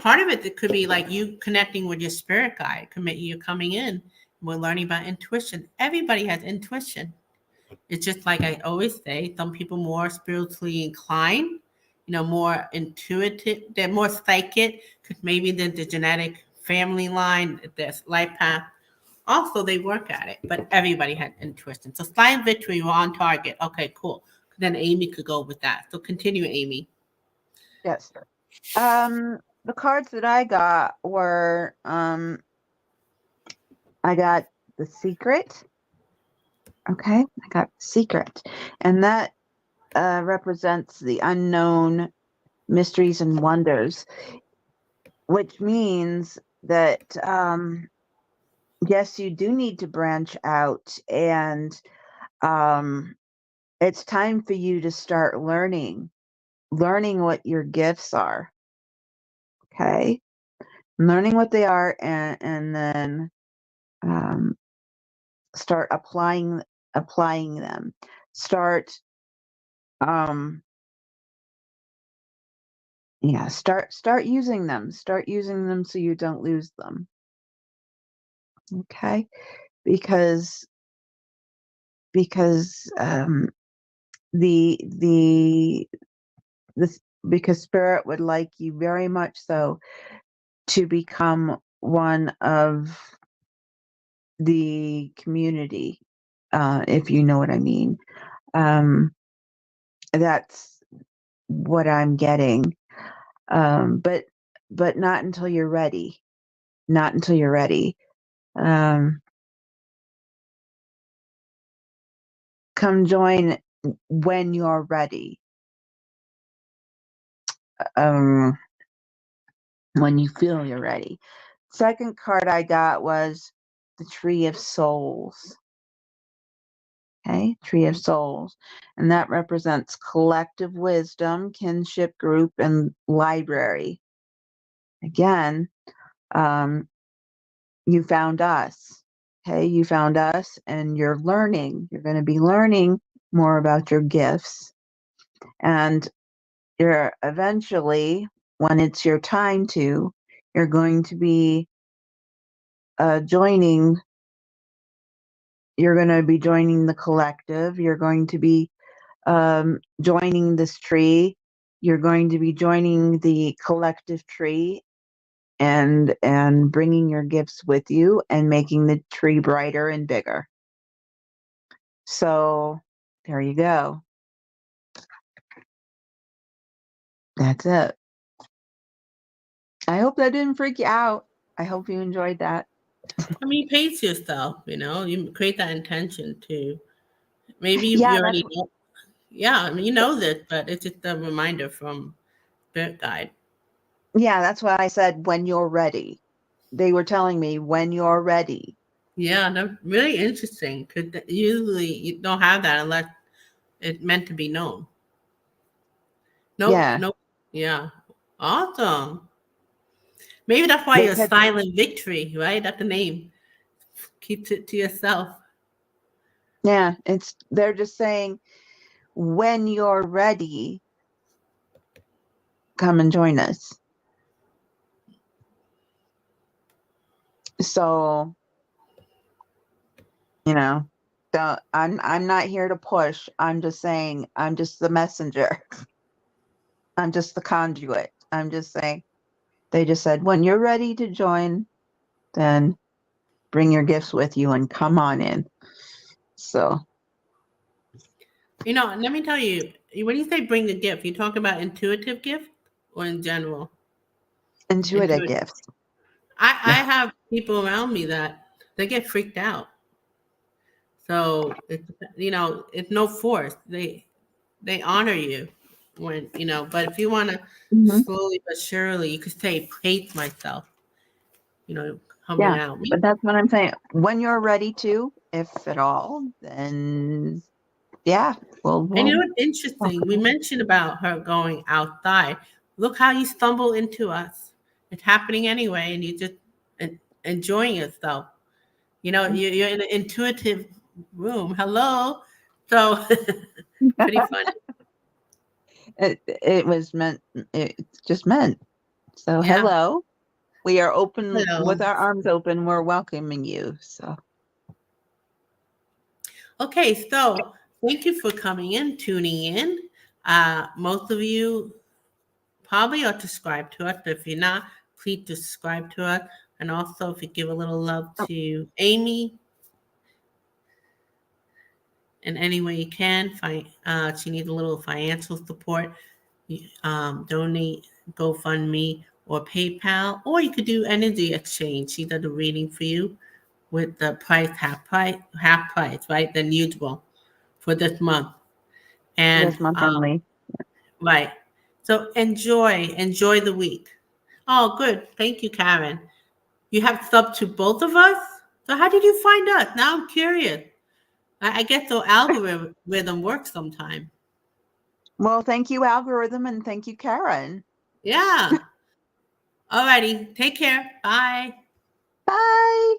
Part of it could be like you connecting with your spirit guide. Commit you're coming in. We're learning about intuition. Everybody has intuition. It's just like I always say, some people more spiritually inclined, more intuitive, they're more psychic, because maybe there's the genetic family line, there's life path. Also, they work at it, but everybody has intuition. So Silent Victory, we're on target. Okay, cool. Then Amy could go with that. So continue, Amy. Yes. The cards that I got were I got the secret. Okay, I got secret, and that represents the unknown mysteries and wonders, which means that yes, you do need to branch out, and um, it's time for you to start learning what your gifts are. Okay, learning what they are, and then um, start applying them. Start um, yeah, start using them. Start using them so you don't lose them. Okay, because because the the this because spirit would like you very much so to become one of the community, if you know what I mean. Um, that's what I'm getting. But not until you're ready. Not until you're ready. Um, come join when you're ready. Um, when you feel you're ready. Second card I got was the Tree of Souls. Okay, Tree of Souls. And that represents collective wisdom, kinship group, and library. Again, um, you found us. Okay, you found us, and you're learning. You're going to be learning more about your gifts. And you're eventually, when it's your time to, you're going to be joining. You're going to be joining the collective. You're going to be joining this tree. You're going to be joining the collective tree and bringing your gifts with you and making the tree brighter and bigger. So there you go. That's it. I hope that didn't freak you out. I hope you enjoyed that. I mean, pace yourself, you create that intention to maybe you Yeah, that's already know. Yeah, I mean, you know this, but it's just a reminder from Spirit Guide. yeah, that's why I said when you're ready. They were telling me when you're ready. Yeah, that's really interesting because usually you don't have that unless it's meant to be known. Nope, Yeah, nope. Yeah, awesome. Maybe that's why they you're kept Silent Victory, right? That's the name. Keep it to yourself. yeah, they're just saying when you're ready, come and join us. So, you know, I'm not here to push. I'm just saying I'm just the messenger. I'm just the conduit. I'm just saying they just said when you're ready to join, then bring your gifts with you and come on in. So, Let me tell you, when you say bring a gift, you talk about intuitive gift or in general? intuitive Intuitive. gifts. I have people around me that they get freaked out. So it's no force. They honor you but if you want to Mhm. slowly but surely, you could say pace myself, coming Yeah, out. but that's what I'm saying. When you're ready to, if at all, then yeah, And we'll what's talk interesting? We about it. mentioned about her going outside. Look how you stumble into us. It's happening anyway, and you just enjoying yourself. You're in an intuitive room. Hello. So pretty funny. It was meant. It's just meant. So Yeah. hello, we are open Hello. with our arms open. We're welcoming you. So Okay, so thank you for coming in, tuning in. Most of you probably are subscribed to us, but if you're not, please subscribe to us. And also, if you give a little love to Amy in any way you can, she needs a little financial support. Donate, GoFundMe, or PayPal, or you could do energy exchange. She does a reading for you with the half price, right, than usual for this month. And this month only. right. So enjoy the week. Oh, good. Thank you, Karen. You have sub to both of us? So how did you find us? Now I'm curious. I guess the algorithm works sometime. Well, thank you, algorithm, and thank you, Karen. Yeah. Alrighty. Take care. Bye. Bye.